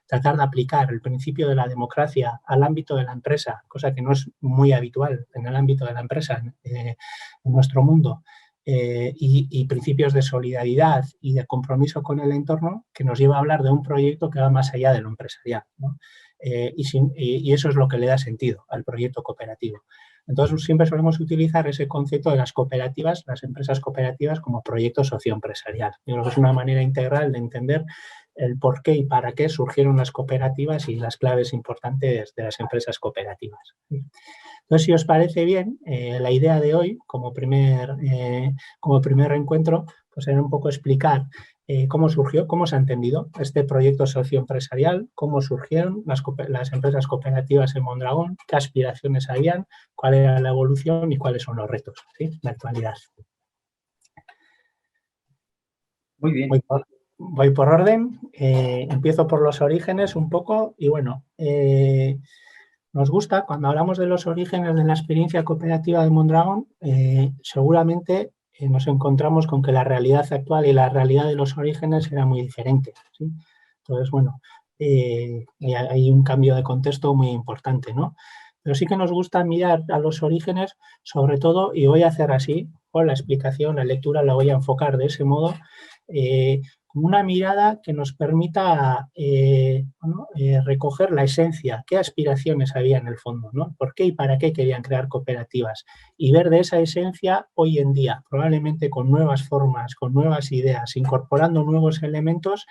tratar de aplicar el principio de la democracia al ámbito de la empresa, cosa que no es muy habitual en el ámbito de la empresa en nuestro mundo, y principios de solidaridad y de compromiso con el entorno, que nos lleva a hablar de un proyecto que va más allá de lo empresarial, ¿no? Y eso es lo que le da sentido al proyecto cooperativo. Entonces, siempre solemos utilizar ese concepto de las cooperativas, las empresas cooperativas, como proyecto socioempresarial. Yo creo que es una manera integral de entender el por qué y para qué surgieron las cooperativas y las claves importantes de las empresas cooperativas. Entonces, si os parece bien, la idea de hoy, como primer encuentro, pues era un poco explicar cómo surgió, cómo se ha entendido este proyecto socioempresarial, cómo surgieron las empresas cooperativas en Mondragón, qué aspiraciones habían, cuál era la evolución y cuáles son los retos, ¿sí?, de la actualidad. Muy bien. Voy por orden, empiezo por los orígenes un poco y bueno, nos gusta, cuando hablamos de los orígenes de la experiencia cooperativa de Mondragón, seguramente nos encontramos con que la realidad actual y la realidad de los orígenes era muy diferente, ¿sí? Entonces, bueno, hay un cambio de contexto muy importante, ¿no? Pero sí que nos gusta mirar a los orígenes, sobre todo, y voy a hacer así, con la explicación, la lectura la voy a enfocar de ese modo, como una mirada que nos permita recoger la esencia, qué aspiraciones había en el fondo, ¿no? ¿Por qué y para qué querían crear cooperativas? Y ver de esa esencia hoy en día, probablemente con nuevas formas, con nuevas ideas, incorporando nuevos elementos,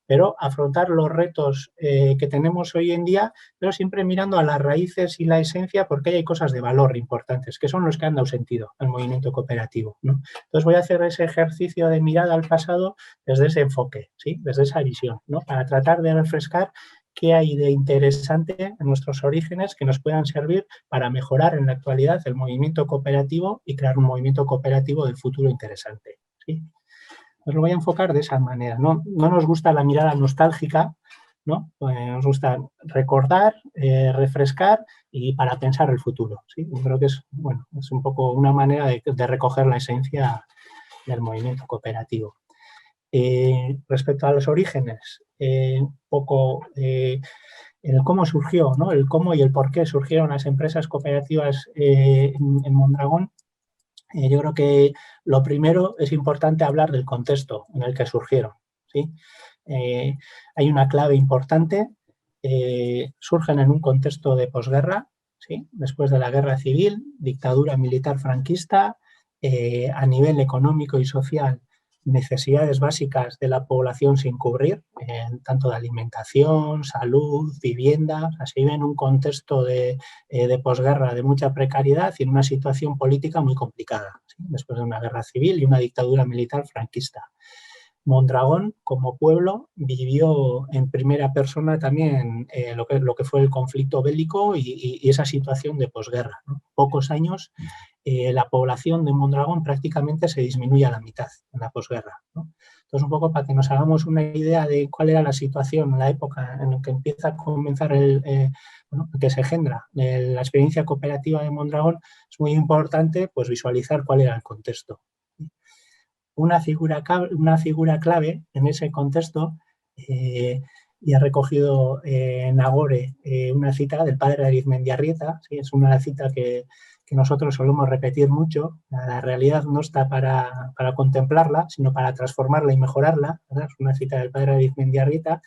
pero afrontar los retos que tenemos hoy en día, pero siempre mirando a las raíces y la esencia, porque hay cosas de valor importantes, que son los que han dado sentido al movimiento cooperativo, ¿no? Entonces voy a hacer ese ejercicio de mirada al pasado desde ese enfoque, ¿sí?, desde esa visión, ¿no?, para tratar de refrescar qué hay de interesante en nuestros orígenes que nos puedan servir para mejorar en la actualidad el movimiento cooperativo y crear un movimiento cooperativo del futuro interesante, ¿sí? Os lo voy a enfocar de esa manera. No nos gusta la mirada nostálgica, ¿no? Nos gusta recordar, refrescar y para pensar el futuro, ¿sí? Yo creo que es un poco una manera de recoger la esencia del movimiento cooperativo. Respecto a los orígenes, un poco el cómo surgió, ¿no?, el cómo y el por qué surgieron las empresas cooperativas en Mondragón. Yo creo que lo primero es importante hablar del contexto en el que surgieron, ¿sí? Hay una clave importante, surgen en un contexto de posguerra, ¿sí?, después de la guerra civil, dictadura militar franquista, a nivel económico y social, necesidades básicas de la población sin cubrir, tanto de alimentación, salud, vivienda. Así ven un contexto de posguerra de mucha precariedad y en una situación política muy complicada, ¿sí?, después de una guerra civil y una dictadura militar franquista. Mondragón, como pueblo, vivió en primera persona también lo que fue el conflicto bélico y esa situación de posguerra, ¿no? Pocos años, la población de Mondragón prácticamente se disminuye a la mitad en la posguerra, ¿no? Entonces, un poco para que nos hagamos una idea de cuál era la situación en la época en la que empieza a comenzar que se engendra la experiencia cooperativa de Mondragón, es muy importante pues visualizar cuál era el contexto. una figura clave en ese contexto, y ha recogido Nagore una cita del padre Arizmendiarrieta, ¿sí? Es una cita que nosotros solemos repetir mucho. La realidad no está para contemplarla, sino para transformarla y mejorarla, ¿verdad? Es una cita del padre Arizmendiarrieta.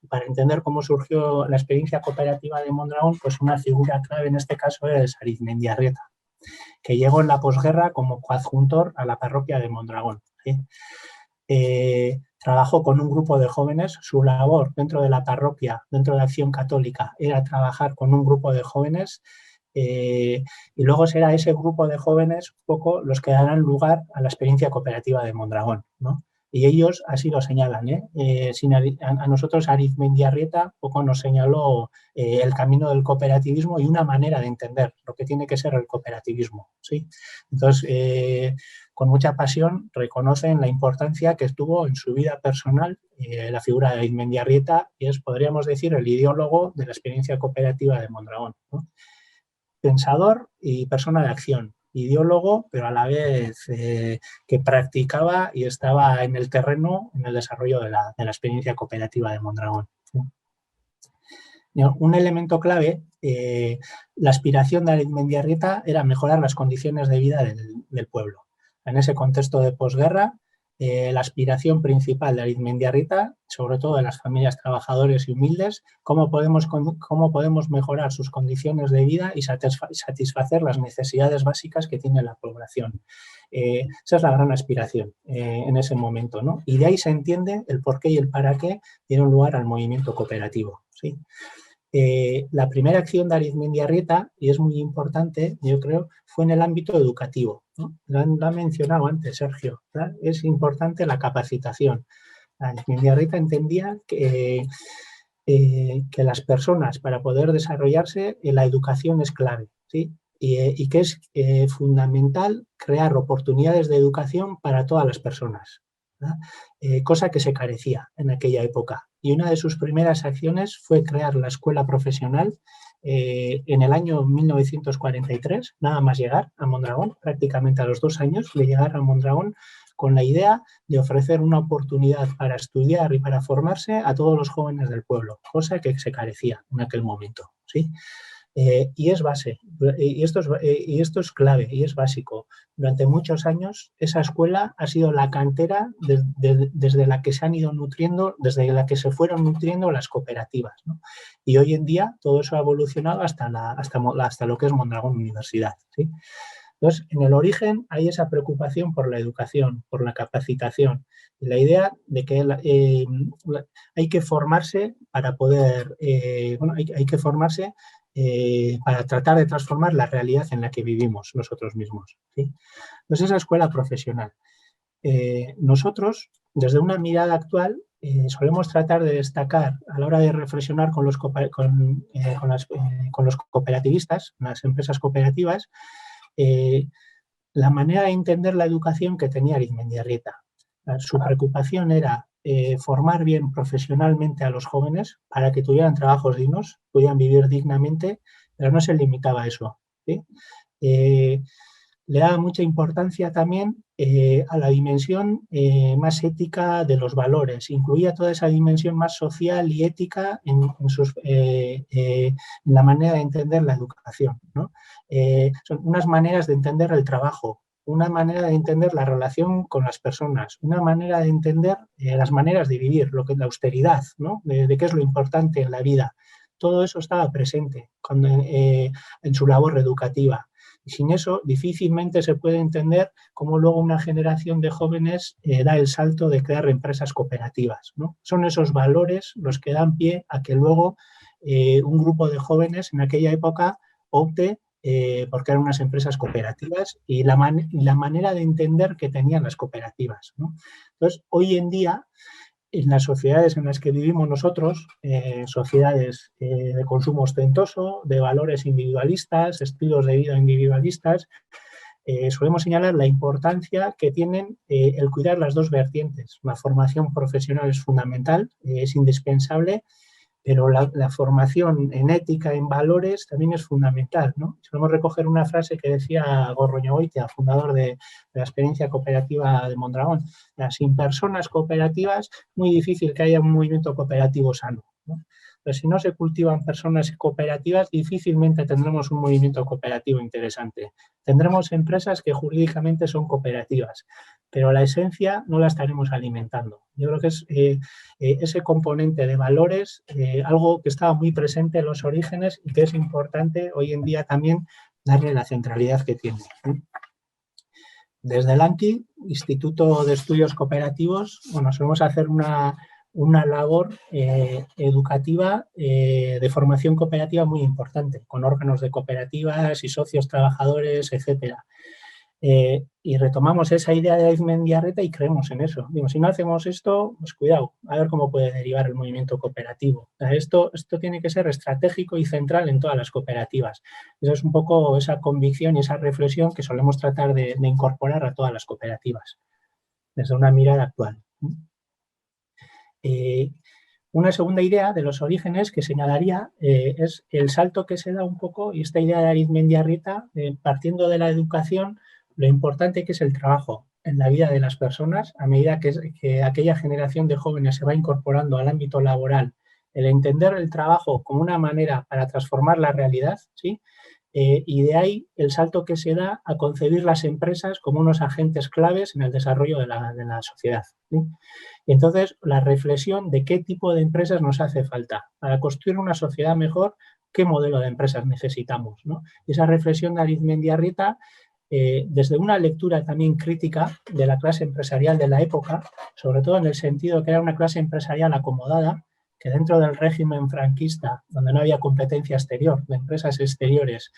Para entender cómo surgió la experiencia cooperativa de Mondragón, pues una figura clave en este caso es Arizmendiarrieta, que llegó en la posguerra como coadjuntor a la parroquia de Mondragón, ¿sí? Trabajó con un grupo de jóvenes. Su labor dentro de la parroquia, dentro de Acción Católica, era trabajar con un grupo de jóvenes, y luego será ese grupo de jóvenes un poco los que darán lugar a la experiencia cooperativa de Mondragón, ¿no? Y ellos así lo señalan, a nosotros Arizmendiarrieta poco nos señaló el camino del cooperativismo y una manera de entender lo que tiene que ser el cooperativismo, ¿sí? Entonces, con mucha pasión reconocen la importancia que tuvo en su vida personal la figura de Arizmendiarrieta, y es, podríamos decir, el ideólogo de la experiencia cooperativa de Mondragón, ¿no? Pensador y persona de acción, ideólogo, pero a la vez que practicaba y estaba en el terreno en el desarrollo de la experiencia cooperativa de Mondragón, ¿sí? Un elemento clave, la aspiración de Arizmendiarrieta era mejorar las condiciones de vida del pueblo. En ese contexto de posguerra, la aspiración principal de Arizmendiarrieta, sobre todo de las familias trabajadoras y humildes, cómo podemos mejorar sus condiciones de vida y satisfacer las necesidades básicas que tiene la población. Esa es la gran aspiración en ese momento, ¿no? Y de ahí se entiende el por qué y el para qué dieron lugar al movimiento cooperativo, ¿sí? La primera acción de Arizmendiarrieta, y es muy importante, yo creo, fue en el ámbito educativo, ¿no? Lo ha mencionado antes Sergio, ¿verdad? Es importante la capacitación. Arizmendiarrieta entendía que las personas, para poder desarrollarse, la educación es clave, ¿sí? Y que es fundamental crear oportunidades de educación para todas las personas, cosa que se carecía en aquella época. Y una de sus primeras acciones fue crear la escuela profesional en el año 1943, nada más llegar a Mondragón, prácticamente a los 2 años de llegar a Mondragón, con la idea de ofrecer una oportunidad para estudiar y para formarse a todos los jóvenes del pueblo, cosa que se carecía en aquel momento, ¿sí? Y es base, y esto es clave y es básico. Durante muchos años esa escuela ha sido la cantera desde la que se han ido nutriendo, desde la que se fueron nutriendo las cooperativas, ¿no? Y hoy en día todo eso ha evolucionado hasta lo que es Mondragón Universidad, ¿sí? Entonces, en el origen hay esa preocupación por la educación, por la capacitación, y la idea de que hay que formarse para poder, hay que formarse para tratar de transformar la realidad en la que vivimos nosotros mismos, ¿sí? Entonces, esa escuela profesional. Nosotros, desde una mirada actual, solemos tratar de destacar a la hora de reflexionar con los cooperativistas, las empresas cooperativas, la manera de entender la educación que tenía Arizmendiarrieta. Su preocupación era formar bien profesionalmente a los jóvenes para que tuvieran trabajos dignos, pudieran vivir dignamente, pero no se limitaba a eso, ¿sí? Le daba mucha importancia también a la dimensión más ética de los valores. Incluía toda esa dimensión más social y ética en la manera de entender la educación, ¿no? Son unas maneras de entender el trabajo, una manera de entender la relación con las personas, una manera de entender las maneras de vivir, lo que es la austeridad, ¿no? De qué es lo importante en la vida. Todo eso estaba presente en su labor educativa. Y sin eso difícilmente se puede entender cómo luego una generación de jóvenes da el salto de crear empresas cooperativas, ¿no? Son esos valores los que dan pie a que luego un grupo de jóvenes en aquella época opte por crear unas empresas cooperativas y la manera de entender que tenían las cooperativas, ¿no? Entonces, hoy en día, en las sociedades en las que vivimos nosotros, sociedades de consumo ostentoso, de valores individualistas, estilos de vida individualistas, solemos señalar la importancia que tienen el cuidar las dos vertientes. La formación profesional es fundamental, es indispensable, pero la formación en ética, en valores, también es fundamental, ¿no? Solemos recoger una frase que decía Gorroñogoitia, fundador de la experiencia cooperativa de Mondragón: sin personas cooperativas, muy difícil que haya un movimiento cooperativo sano, ¿no? Pero si no se cultivan personas cooperativas, difícilmente tendremos un movimiento cooperativo interesante. Tendremos empresas que jurídicamente son cooperativas, pero la esencia no la estaremos alimentando. Yo creo que es ese componente de valores, algo que estaba muy presente en los orígenes y que es importante hoy en día también darle la centralidad que tiene. Desde el ANCI, Instituto de Estudios Cooperativos, bueno, solemos hacer una labor educativa de formación cooperativa muy importante, con órganos de cooperativas y socios trabajadores, etcétera. Y retomamos esa idea de Arizmendiarrieta y creemos en eso. Digo, si no hacemos esto, pues cuidado, a ver cómo puede derivar el movimiento cooperativo. O sea, esto tiene que ser estratégico y central en todas las cooperativas. Eso es un poco esa convicción y esa reflexión que solemos tratar de incorporar a todas las cooperativas, desde una mirada actual. Una segunda idea de los orígenes que señalaría es el salto que se da un poco, y esta idea de Arizmendiarrieta, partiendo de la educación, lo importante que es el trabajo en la vida de las personas, a medida que aquella generación de jóvenes se va incorporando al ámbito laboral, el entender el trabajo como una manera para transformar la realidad, ¿sí? Y de ahí el salto que se da a concebir las empresas como unos agentes claves en el desarrollo de la sociedad, ¿sí? Y entonces, la reflexión de qué tipo de empresas nos hace falta para construir una sociedad mejor, qué modelo de empresas necesitamos, ¿no? Y esa reflexión de Arizmendiarrieta, desde una lectura también crítica de la clase empresarial de la época, sobre todo en el sentido que era una clase empresarial acomodada, que dentro del régimen franquista, donde no había competencia exterior, de empresas exteriores,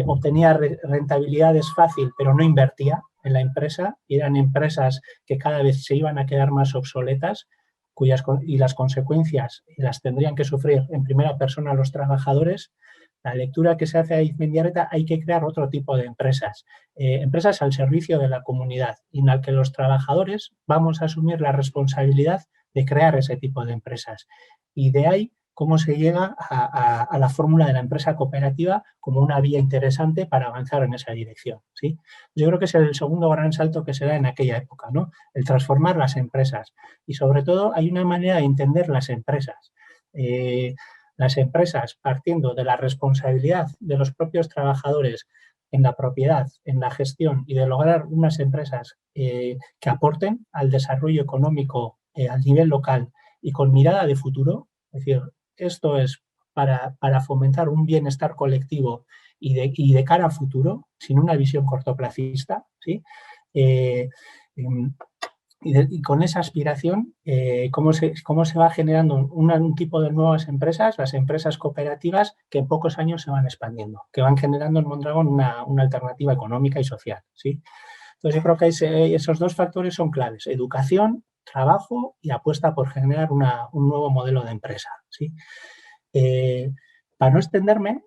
obtenía rentabilidades fácil, pero no invertía en la empresa, y eran empresas que cada vez se iban a quedar más obsoletas, y las consecuencias las tendrían que sufrir en primera persona los trabajadores. La lectura que se hace a Arizmendiarrieta: hay que crear otro tipo de empresas, empresas al servicio de la comunidad, y en la que los trabajadores vamos a asumir la responsabilidad de crear ese tipo de empresas. Y de ahí cómo se llega a la fórmula de la empresa cooperativa como una vía interesante para avanzar en esa dirección, ¿sí? Yo creo que es el segundo gran salto que se da en aquella época, ¿no? El transformar las empresas. Y sobre todo hay una manera de entender las empresas. Las empresas, partiendo de la responsabilidad de los propios trabajadores en la propiedad, en la gestión, y de lograr unas empresas que aporten al desarrollo económico al nivel local y con mirada de futuro. Es decir, esto es para fomentar un bienestar colectivo y de cara a futuro, sin una visión cortoplacista, ¿sí? Y con esa aspiración, cómo se va generando un tipo de nuevas empresas, las empresas cooperativas, que en pocos años se van expandiendo, que van generando en Mondragón una alternativa económica y social, ¿sí? Entonces yo creo que esos dos factores son claves: educación, trabajo y apuesta por generar un nuevo modelo de empresa, ¿sí? Para no extenderme,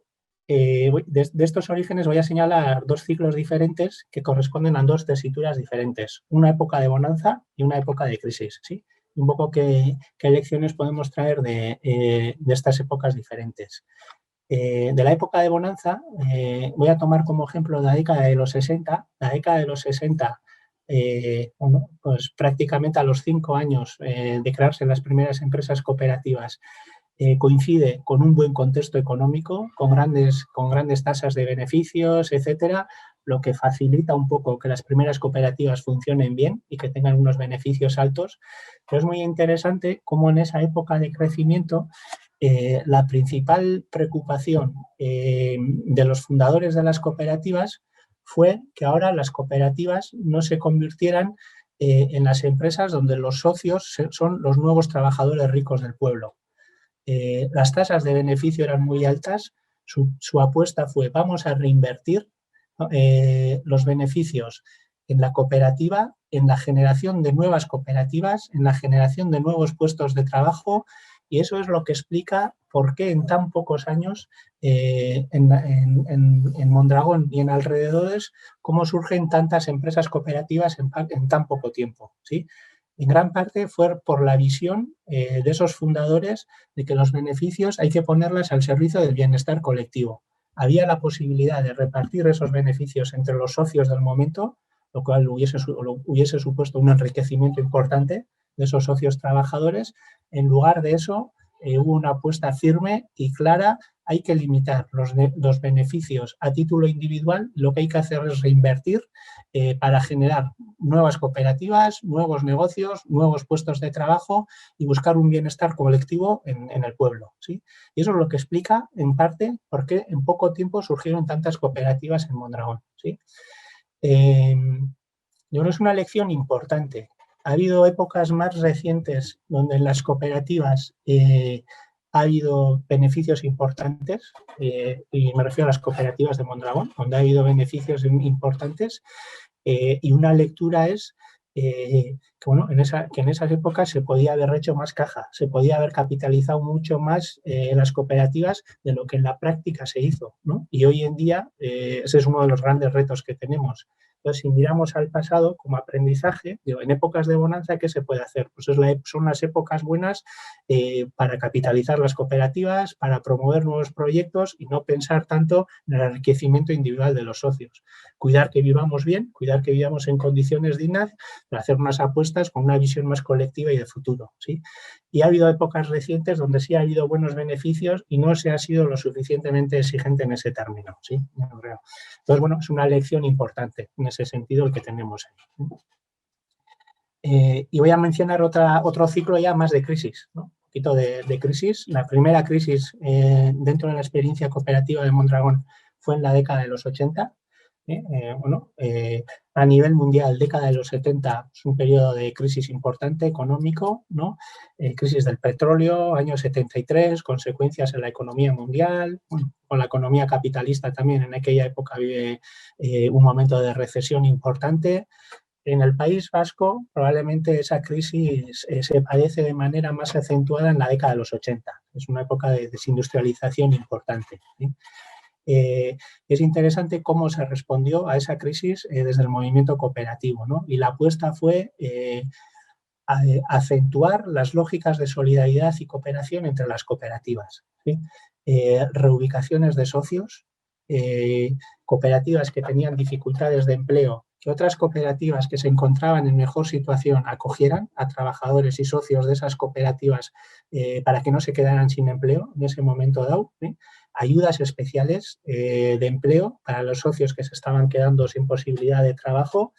de estos orígenes voy a señalar dos ciclos diferentes que corresponden a dos tesituras diferentes: una época de bonanza y una época de crisis, ¿sí? Un poco qué lecciones podemos traer de estas épocas diferentes. De la época de bonanza, voy a tomar como ejemplo la década de los 60. La década de los 60, bueno, pues prácticamente a los 5 años de crearse las primeras empresas cooperativas, coincide con un buen contexto económico, con grandes tasas de beneficios, etcétera, lo que facilita un poco que las primeras cooperativas funcionen bien y que tengan unos beneficios altos. Pero es muy interesante cómo en esa época de crecimiento la principal preocupación de los fundadores de las cooperativas fue que ahora las cooperativas no se convirtieran en las empresas donde los socios son los nuevos trabajadores ricos del pueblo. Las tasas de beneficio eran muy altas. Su apuesta fue: vamos a reinvertir los beneficios en la cooperativa, en la generación de nuevas cooperativas, en la generación de nuevos puestos de trabajo, y eso es lo que explica por qué en tan pocos años en Mondragón y en alrededores, cómo surgen tantas empresas cooperativas en tan poco tiempo, ¿sí? en gran parte fue por la visión de esos fundadores de que los beneficios hay que ponerlos al servicio del bienestar colectivo. Había la posibilidad de repartir esos beneficios entre los socios del momento, lo cual hubiese supuesto un enriquecimiento importante de esos socios trabajadores. En lugar de eso, hubo una apuesta firme y clara: hay que limitar los beneficios a título individual, lo que hay que hacer es reinvertir para generar nuevas cooperativas, nuevos negocios, nuevos puestos de trabajo y buscar un bienestar colectivo en el pueblo, ¿sí? Y eso es lo que explica, en parte, por qué en poco tiempo surgieron tantas cooperativas en Mondragón, ¿sí? Yo creo que es una lección importante. Ha habido épocas más recientes donde en las cooperativas ha habido beneficios importantes, y me refiero a las cooperativas de Mondragón, donde ha habido beneficios importantes, y una lectura es que en esas épocas se podía haber hecho más caja, se podía haber capitalizado mucho más las cooperativas de lo que en la práctica se hizo, ¿no? Y hoy en día ese es uno de los grandes retos que tenemos. Entonces, si miramos al pasado como aprendizaje, digo, en épocas de bonanza, ¿qué se puede hacer? Pues son las épocas buenas para capitalizar las cooperativas, para promover nuevos proyectos y no pensar tanto en el enriquecimiento individual de los socios. Cuidar que vivamos bien, cuidar que vivamos en condiciones dignas, para hacer unas apuestas con una visión más colectiva y de futuro, ¿sí? Y ha habido épocas recientes donde sí ha habido buenos beneficios y no se ha sido lo suficientemente exigente en ese término, ¿sí? Yo creo. Entonces, bueno, es una lección importante en ese sentido el que tenemos ahí. Y voy a mencionar otro ciclo ya más de crisis, ¿no? Un poquito de crisis. La primera crisis dentro de la experiencia cooperativa de Mondragón fue en la década de los 80. A nivel mundial, década de los 70 es un periodo de crisis importante económico, ¿no? Crisis del petróleo, año 73, consecuencias en la economía mundial, bueno, con la economía capitalista también en aquella época vive un momento de recesión importante. En el País Vasco probablemente esa crisis se padece de manera más acentuada en la década de los 80. Es una época de desindustrialización importante, ¿sí? Es interesante cómo se respondió a esa crisis desde el movimiento cooperativo, ¿no? Y la apuesta fue acentuar las lógicas de solidaridad y cooperación entre las cooperativas, ¿sí? Reubicaciones de socios, cooperativas que tenían dificultades de empleo, que otras cooperativas que se encontraban en mejor situación acogieran a trabajadores y socios de esas cooperativas para que no se quedaran sin empleo en ese momento dado, ¿sí? Ayudas especiales de empleo para los socios que se estaban quedando sin posibilidad de trabajo,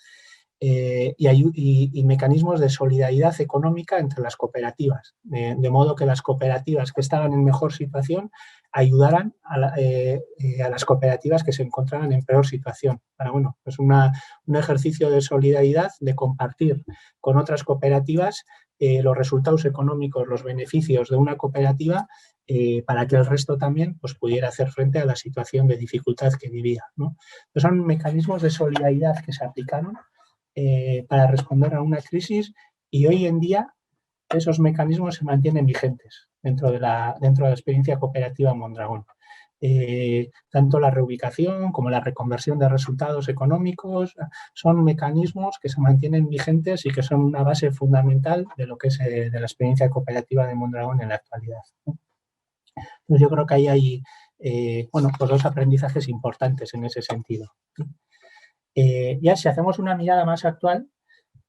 y mecanismos de solidaridad económica entre las cooperativas, de modo que las cooperativas que estaban en mejor situación ayudaran a las cooperativas que se encontraban en peor situación. Para, bueno, pues un ejercicio de solidaridad, de compartir con otras cooperativas los resultados económicos, los beneficios de una cooperativa, para que el resto también pues, pudiera hacer frente a la situación de dificultad que vivía, ¿no? Entonces, son mecanismos de solidaridad que se aplicaron para responder a una crisis, y hoy en día esos mecanismos se mantienen vigentes dentro de la experiencia cooperativa Mondragón. Tanto la reubicación como la reconversión de resultados económicos son mecanismos que se mantienen vigentes y que son una base fundamental de lo que es de la experiencia cooperativa de Mondragón en la actualidad, ¿no? Entonces yo creo que ahí hay pues dos aprendizajes importantes en ese sentido. Ya si hacemos una mirada más actual,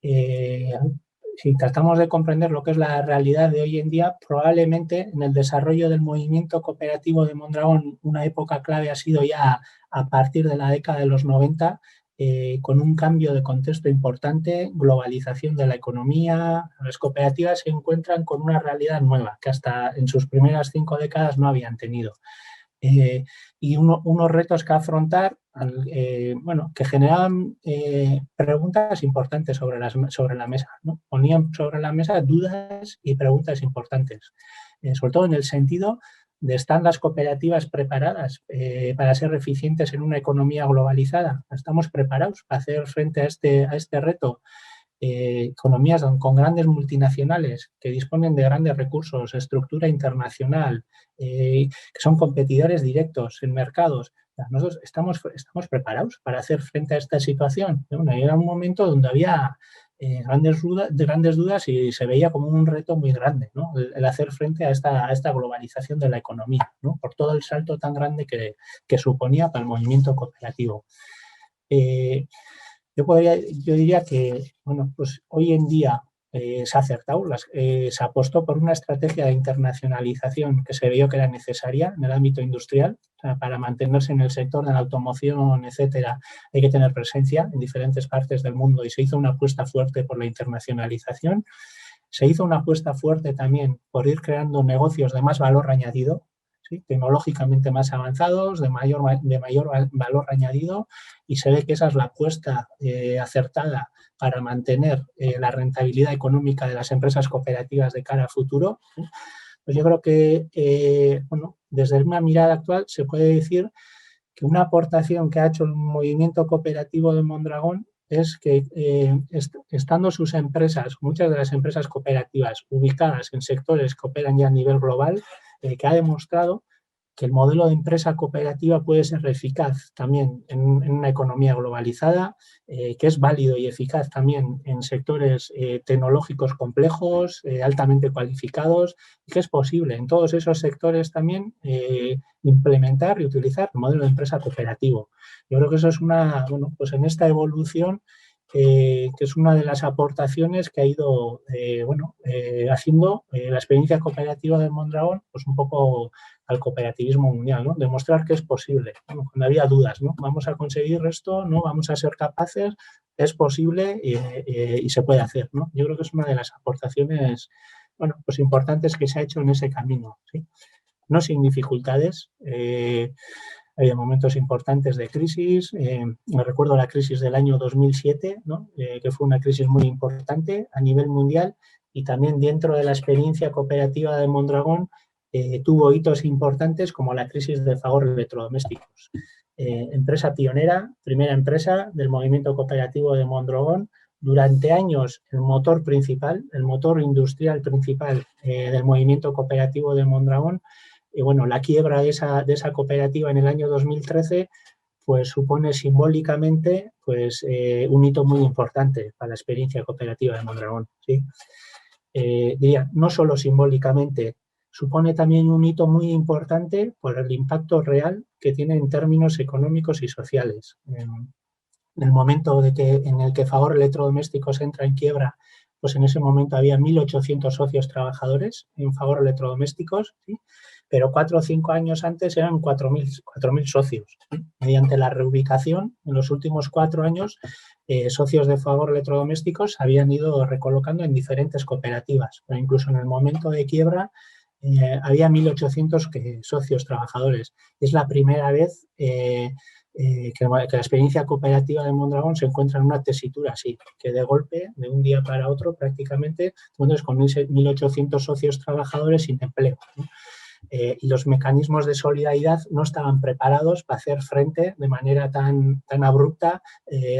si tratamos de comprender lo que es la realidad de hoy en día, probablemente en el desarrollo del movimiento cooperativo de Mondragón una época clave ha sido ya a partir de la década de los 90, con un cambio de contexto importante, globalización de la economía. Las cooperativas se encuentran con una realidad nueva que hasta en sus primeras 5 décadas no habían tenido. Y unos retos que afrontar, que generaban preguntas importantes sobre la mesa, ¿no? Ponían sobre la mesa dudas y preguntas importantes, sobre todo en el sentido de ¿están las cooperativas preparadas para ser eficientes en una economía globalizada? ¿Estamos preparados para hacer frente a este reto? Economías con grandes multinacionales que disponen de grandes recursos, estructura internacional, que son competidores directos en mercados. Nosotros estamos preparados para hacer frente a esta situación. Bueno, era un momento donde había grandes dudas y se veía como un reto muy grande, ¿no? El hacer frente a esta globalización de la economía, ¿no? Por todo el salto tan grande que suponía para el movimiento cooperativo. Yo diría que, bueno, pues hoy en día se ha acertado, se apostó por una estrategia de internacionalización que se vio que era necesaria en el ámbito industrial. O sea, para mantenerse en el sector de la automoción, etcétera, hay que tener presencia en diferentes partes del mundo y se hizo una apuesta fuerte por la internacionalización. Se hizo una apuesta fuerte también por ir creando negocios de más valor añadido, ¿sí? Tecnológicamente más avanzados, de mayor valor añadido, y se ve que esa es la apuesta acertada para mantener la rentabilidad económica de las empresas cooperativas de cara a futuro. Pues yo creo que, bueno, desde una mirada actual se puede decir que una aportación que ha hecho el movimiento cooperativo de Mondragón es que estando sus empresas, muchas de las empresas cooperativas ubicadas en sectores que operan ya a nivel global, que ha demostrado que el modelo de empresa cooperativa puede ser eficaz también en una economía globalizada, que es válido y eficaz también en sectores tecnológicos complejos, altamente cualificados, y que es posible en todos esos sectores también implementar y utilizar el modelo de empresa cooperativo. Yo creo que eso es bueno, pues en esta evolución que es una de las aportaciones que ha ido haciendo la experiencia cooperativa de Mondragón, pues un poco al cooperativismo mundial, ¿no? Demostrar que es posible. Bueno, cuando había dudas, ¿no? ¿Vamos a conseguir esto? ¿No? ¿Vamos a ser capaces? Es posible y se puede hacer, ¿no? Yo creo que es una de las aportaciones, bueno, pues importantes que se ha hecho en ese camino, ¿sí? No sin dificultades. Había momentos importantes de crisis. Me recuerdo la crisis del año 2007, ¿no? Que fue una crisis muy importante a nivel mundial, y también dentro de la experiencia cooperativa de Mondragón tuvo hitos importantes como la crisis de Fagor Electrodomésticos. Empresa pionera, primera empresa del movimiento cooperativo de Mondragón. Durante años el motor principal, el motor industrial principal del movimiento cooperativo de Mondragón. Y bueno, la quiebra de esa cooperativa en el año 2013 pues supone simbólicamente pues, un hito muy importante para la experiencia cooperativa de Mondragón, ¿sí? Diría, no solo simbólicamente, supone también un hito muy importante por el impacto real que tiene en términos económicos y sociales. En el momento en el que Fagor Electrodomésticos entra en quiebra, pues en ese momento había 1.800 socios trabajadores en Fagor Electrodomésticos, ¿sí? Pero 4 o 5 años antes eran 4.000 socios. Mediante la reubicación, en los últimos 4 años, socios de Fagor Electrodomésticos habían ido recolocando en diferentes cooperativas, pero incluso en el momento de quiebra había 1.800 socios trabajadores. Es la primera vez que la experiencia cooperativa de Mondragón se encuentra en una tesitura así, que de golpe, de un día para otro, prácticamente, entonces con 1.800 socios trabajadores sin empleo, ¿no? Y los mecanismos de solidaridad no estaban preparados para hacer frente de manera tan abrupta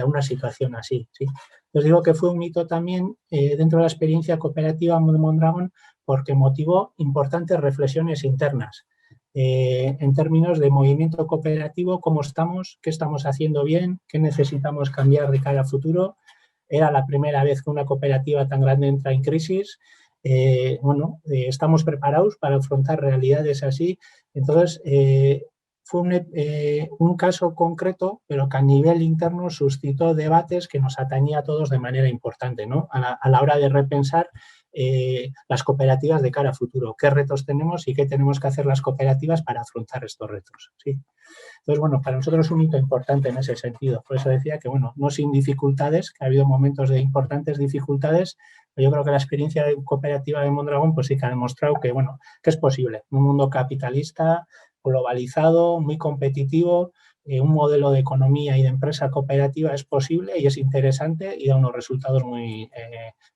a una situación así, ¿sí? Os digo que fue un hito también dentro de la experiencia cooperativa de Mondragón porque motivó importantes reflexiones internas en términos de movimiento cooperativo, cómo estamos, qué estamos haciendo bien, qué necesitamos cambiar de cara al futuro. Era la primera vez que una cooperativa tan grande entra en crisis. Estamos preparados para afrontar realidades así. Entonces, fue un caso concreto, pero que a nivel interno suscitó debates que nos atañía a todos de manera importante, ¿no? A la hora de repensar las cooperativas de cara a futuro, qué retos tenemos y qué tenemos que hacer las cooperativas para afrontar estos retos, ¿sí? Entonces, bueno, para nosotros es un hito importante en ese sentido. Por eso decía que, bueno, no sin dificultades, que ha habido momentos de importantes dificultades, pero yo creo que la experiencia cooperativa de Mondragón pues sí que ha demostrado que, bueno, que es posible. Un mundo capitalista, globalizado, muy competitivo, un modelo de economía y de empresa cooperativa es posible y es interesante y da unos resultados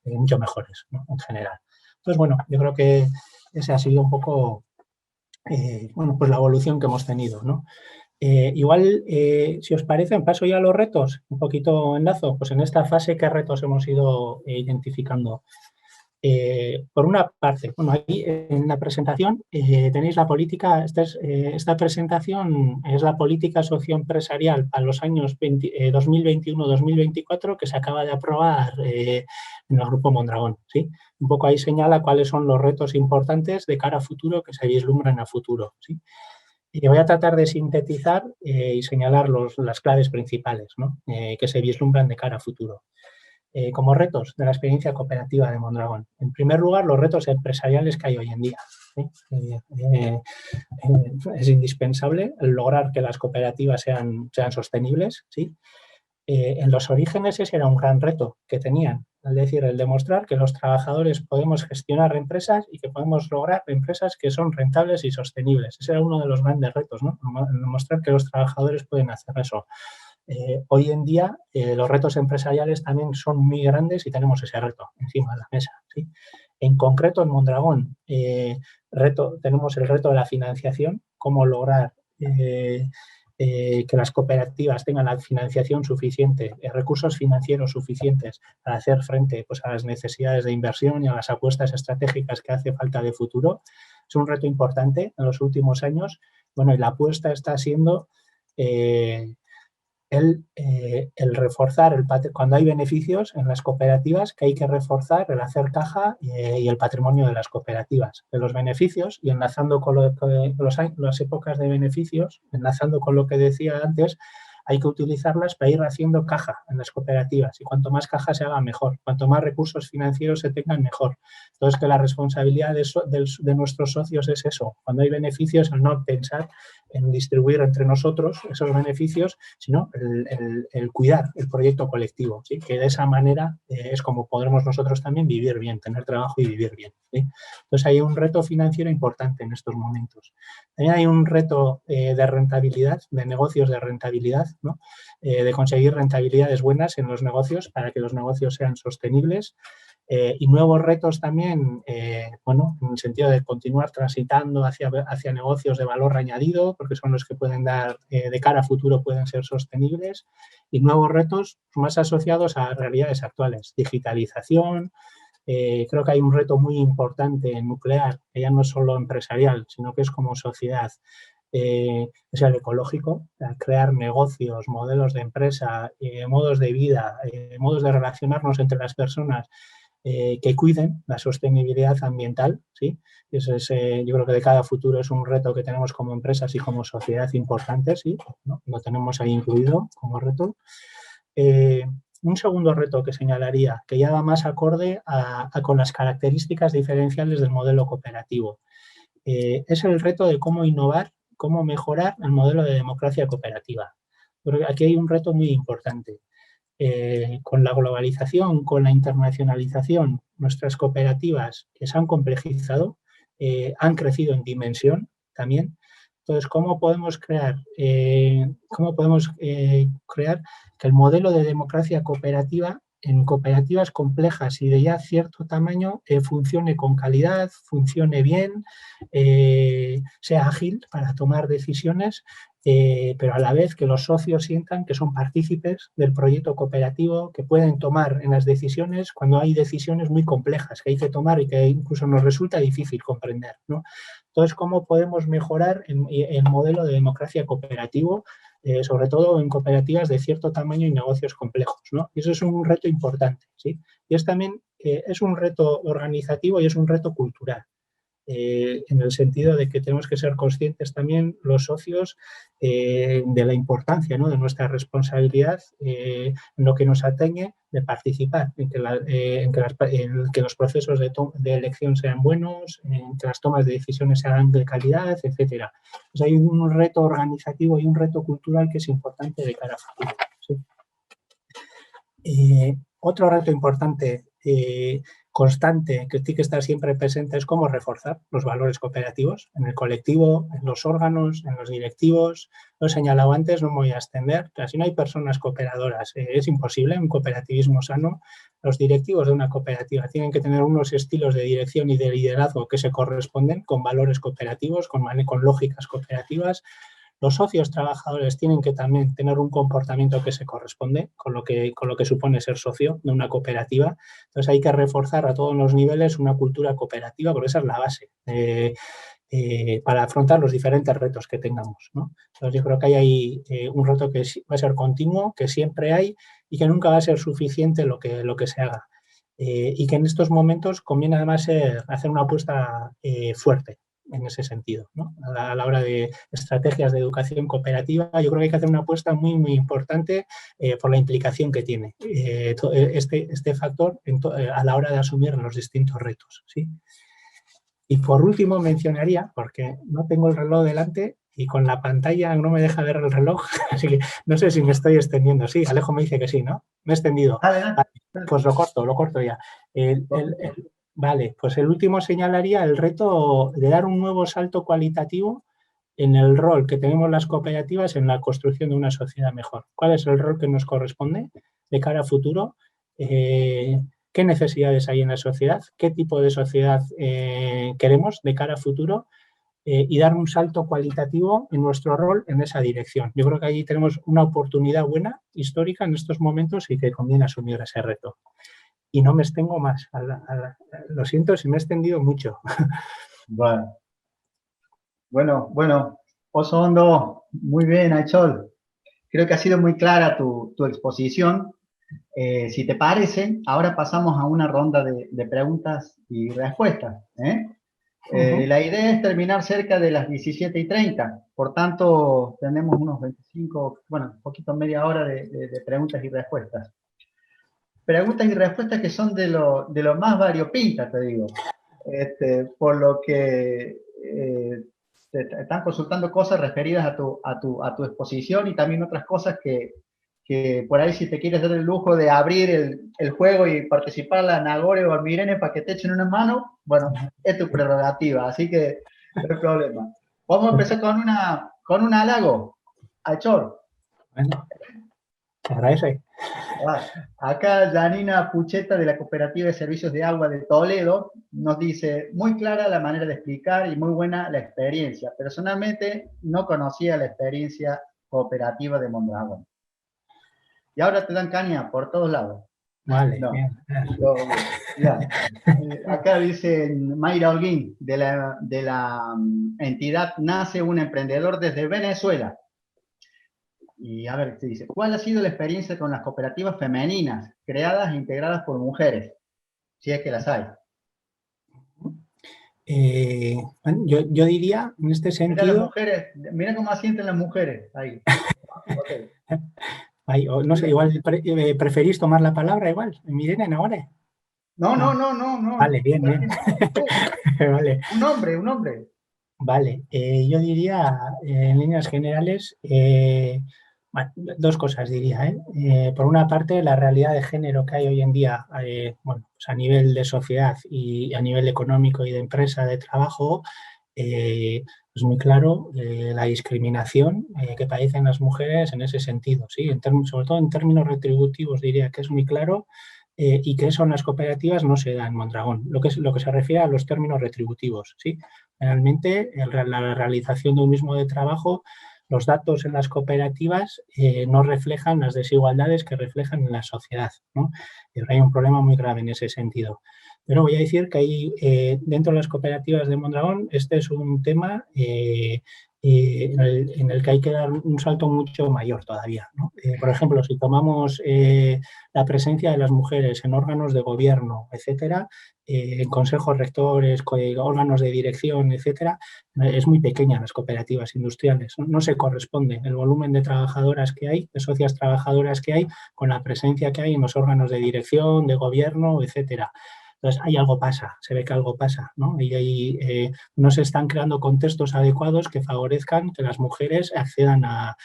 mucho mejores, ¿no? En general. Entonces, bueno, yo creo que ese ha sido un poco pues la evolución que hemos tenido, ¿no? Igual, si os parece, paso ya a los retos, un poquito enlazo, pues en esta fase, ¿qué retos hemos ido identificando? Por una parte, bueno, ahí en la presentación tenéis la política, esta presentación es la política socioempresarial para los años 2021-2024 que se acaba de aprobar en el Grupo Mondragón, ¿sí? Un poco ahí señala cuáles son los retos importantes de cara a futuro que se vislumbran a futuro, ¿sí? Y voy a tratar de sintetizar y señalar las claves principales, ¿no? Que se vislumbran de cara a futuro. Como retos de la experiencia cooperativa de Mondragón. En primer lugar, los retos empresariales que hay hoy en día. ¿Sí? Es indispensable lograr que las cooperativas sean sostenibles. ¿Sí? En los orígenes ese era un gran reto que tenían, es decir, el demostrar que los trabajadores podemos gestionar empresas y que podemos lograr empresas que son rentables y sostenibles. Ese era uno de los grandes retos, ¿no? Demostrar que los trabajadores pueden hacer eso. Hoy en día los retos empresariales también son muy grandes y tenemos ese reto encima de la mesa, ¿sí? En concreto en Mondragón tenemos el reto de la financiación, cómo lograr que las cooperativas tengan la financiación suficiente, recursos financieros suficientes para hacer frente, pues, a las necesidades de inversión y a las apuestas estratégicas que hace falta de futuro. Es un reto importante en los últimos años. Bueno, y la apuesta está siendo el reforzar cuando hay beneficios en las cooperativas, que hay que reforzar el hacer caja y el patrimonio de las cooperativas, de los beneficios, y enlazando con las épocas de beneficios, enlazando con lo que decía antes, hay que utilizarlas para ir haciendo caja en las cooperativas, y cuanto más caja se haga, mejor. Cuanto más recursos financieros se tengan, mejor. Entonces, que la responsabilidad de nuestros socios es eso. Cuando hay beneficios, el no pensar en distribuir entre nosotros esos beneficios, sino el cuidar el proyecto colectivo, ¿sí? Que de esa manera es como podremos nosotros también vivir bien, tener trabajo y vivir bien, ¿sí? Entonces, hay un reto financiero importante en estos momentos. También hay un reto de rentabilidad, de negocios de rentabilidad, ¿no? De conseguir rentabilidades buenas en los negocios para que los negocios sean sostenibles. Y nuevos retos también, bueno, en el sentido de continuar transitando hacia negocios de valor añadido, porque son los que pueden dar, de cara a futuro, pueden ser sostenibles, y nuevos retos más asociados a realidades actuales, digitalización. Creo que hay un reto muy importante nuclear, que ya no es solo empresarial, sino que es como sociedad, es el ecológico, crear negocios, modelos de empresa, modos de vida, modos de relacionarnos entre las personas que cuiden la sostenibilidad ambiental, ¿sí? Eso es, yo creo que de cada futuro es un reto que tenemos como empresas y como sociedad importante, ¿sí? ¿No? Lo tenemos ahí incluido como reto. Un segundo reto que señalaría, que ya va más acorde con las características diferenciales del modelo cooperativo, es el reto de cómo innovar, cómo mejorar el modelo de democracia cooperativa. Porque aquí hay un reto muy importante. Con la globalización, con la internacionalización, nuestras cooperativas se han complejizado, han crecido en dimensión también. Entonces, ¿cómo podemos crear que el modelo de democracia cooperativa en cooperativas complejas y de ya cierto tamaño funcione con calidad, funcione bien, sea ágil para tomar decisiones, pero a la vez que los socios sientan que son partícipes del proyecto cooperativo, que pueden tomar en las decisiones cuando hay decisiones muy complejas que hay que tomar y que incluso nos resulta difícil comprender, ¿no? Entonces, ¿cómo podemos mejorar el modelo de democracia cooperativo, sobre todo en cooperativas de cierto tamaño y negocios complejos, ¿no? Y eso es un reto importante, ¿sí? Y también es un reto organizativo y es un reto cultural. En el sentido de que tenemos que ser conscientes también los socios de la importancia, ¿no? De nuestra responsabilidad en lo que nos atañe de participar, en que los procesos de elección sean buenos, en que las tomas de decisiones sean de calidad, etcétera. Pues hay un reto organizativo y un reto cultural que es importante de cara a futuro, ¿sí? Otro reto importante constante que tiene que estar siempre presente es cómo reforzar los valores cooperativos en el colectivo, en los órganos, en los directivos. Lo he señalado antes, no me voy a extender, pero si no hay personas cooperadoras, es imposible un cooperativismo sano. Los directivos de una cooperativa tienen que tener unos estilos de dirección y de liderazgo que se corresponden con valores cooperativos, con lógicas cooperativas. Los socios trabajadores tienen que también tener un comportamiento que se corresponde con lo que supone ser socio de una cooperativa. Entonces hay que reforzar a todos los niveles una cultura cooperativa, porque esa es la base para afrontar los diferentes retos que tengamos, ¿no? Entonces yo creo que hay ahí un reto que va a ser continuo, que siempre hay y que nunca va a ser suficiente lo que se haga. Y que en estos momentos conviene además hacer una apuesta fuerte en ese sentido, ¿no? A la hora de estrategias de educación cooperativa, yo creo que hay que hacer una apuesta muy, muy importante por la implicación que tiene este factor a la hora de asumir los distintos retos, ¿sí? Y por último mencionaría, porque no tengo el reloj delante y con la pantalla no me deja ver el reloj, así que no sé si me estoy extendiendo. Sí, Alejo me dice que sí, ¿no? Me he extendido. Vale, pues lo corto ya. Vale, pues el último señalaría el reto de dar un nuevo salto cualitativo en el rol que tenemos las cooperativas en la construcción de una sociedad mejor. ¿Cuál es el rol que nos corresponde de cara a futuro? ¿Qué necesidades hay en la sociedad? ¿Qué tipo de sociedad queremos de cara a futuro? Y dar un salto cualitativo en nuestro rol en esa dirección. Yo creo que allí tenemos una oportunidad buena, histórica en estos momentos y que conviene asumir ese reto. Y no me extengo más. Lo siento si me he extendido mucho. Bueno, Pozo Hondo, muy bien, Aichol. Creo que ha sido muy clara tu exposición. Si te parece, ahora pasamos a una ronda de preguntas y respuestas. La idea es terminar cerca de las 17:30, por tanto tenemos unos 25, bueno, un poquito media hora de preguntas y respuestas. Preguntas y respuestas que son de lo más variopintas, te digo, por lo que te están consultando cosas referidas a tu exposición y también otras cosas que por ahí si te quieres dar el lujo de abrir el juego y participar la Nagore o a Mirene para que te echen una mano, bueno, es tu prerrogativa, así que no hay problema. Vamos a empezar con un halago. Aichol. Bueno, te agradece. Acá Janina Pucheta de la Cooperativa de Servicios de Agua de Toledo nos dice, muy clara la manera de explicar y muy buena la experiencia. Personalmente no conocía la experiencia cooperativa de Mondragón. Y ahora te dan caña por todos lados. Vale, no, bien. Ya. Acá dice Mayra Holguín, de la entidad Nace un Emprendedor desde Venezuela. Y a ver, se dice, ¿cuál ha sido la experiencia con las cooperativas femeninas creadas e integradas por mujeres? Si es que las hay. Yo diría, en este sentido... Mira las mujeres, mira cómo asienten las mujeres ahí. Okay. No sé, igual preferís tomar la palabra igual, Mirene, ahora. No. Vale, bien. Vale. Un hombre. Vale, yo diría, en líneas generales, bueno, dos cosas diría. Por una parte, la realidad de género que hay hoy en día, bueno, pues a nivel de sociedad y a nivel económico y de empresa, de trabajo, es muy claro la discriminación que padecen las mujeres en ese sentido, ¿sí? Sobre todo en términos retributivos diría que es muy claro y que eso en las cooperativas no se da en Mondragón, lo que se refiere a los términos retributivos, ¿sí? Realmente la realización de un mismo de trabajo, los datos en las cooperativas no reflejan las desigualdades que reflejan en la sociedad, ¿no? Hay un problema muy grave en ese sentido. Pero voy a decir que ahí, dentro de las cooperativas de Mondragón, este es un tema en el que hay que dar un salto mucho mayor todavía, ¿no? Por ejemplo, si tomamos la presencia de las mujeres en órganos de gobierno, etcétera, en consejos rectores, órganos de dirección, etcétera, es muy pequeña en las cooperativas industriales. No se corresponde el volumen de trabajadoras que hay, de socias trabajadoras que hay, con la presencia que hay en los órganos de dirección, de gobierno, etcétera. Entonces, ahí algo pasa, se ve que algo pasa, ¿no? Y ahí no se están creando contextos adecuados que favorezcan que las mujeres accedan a,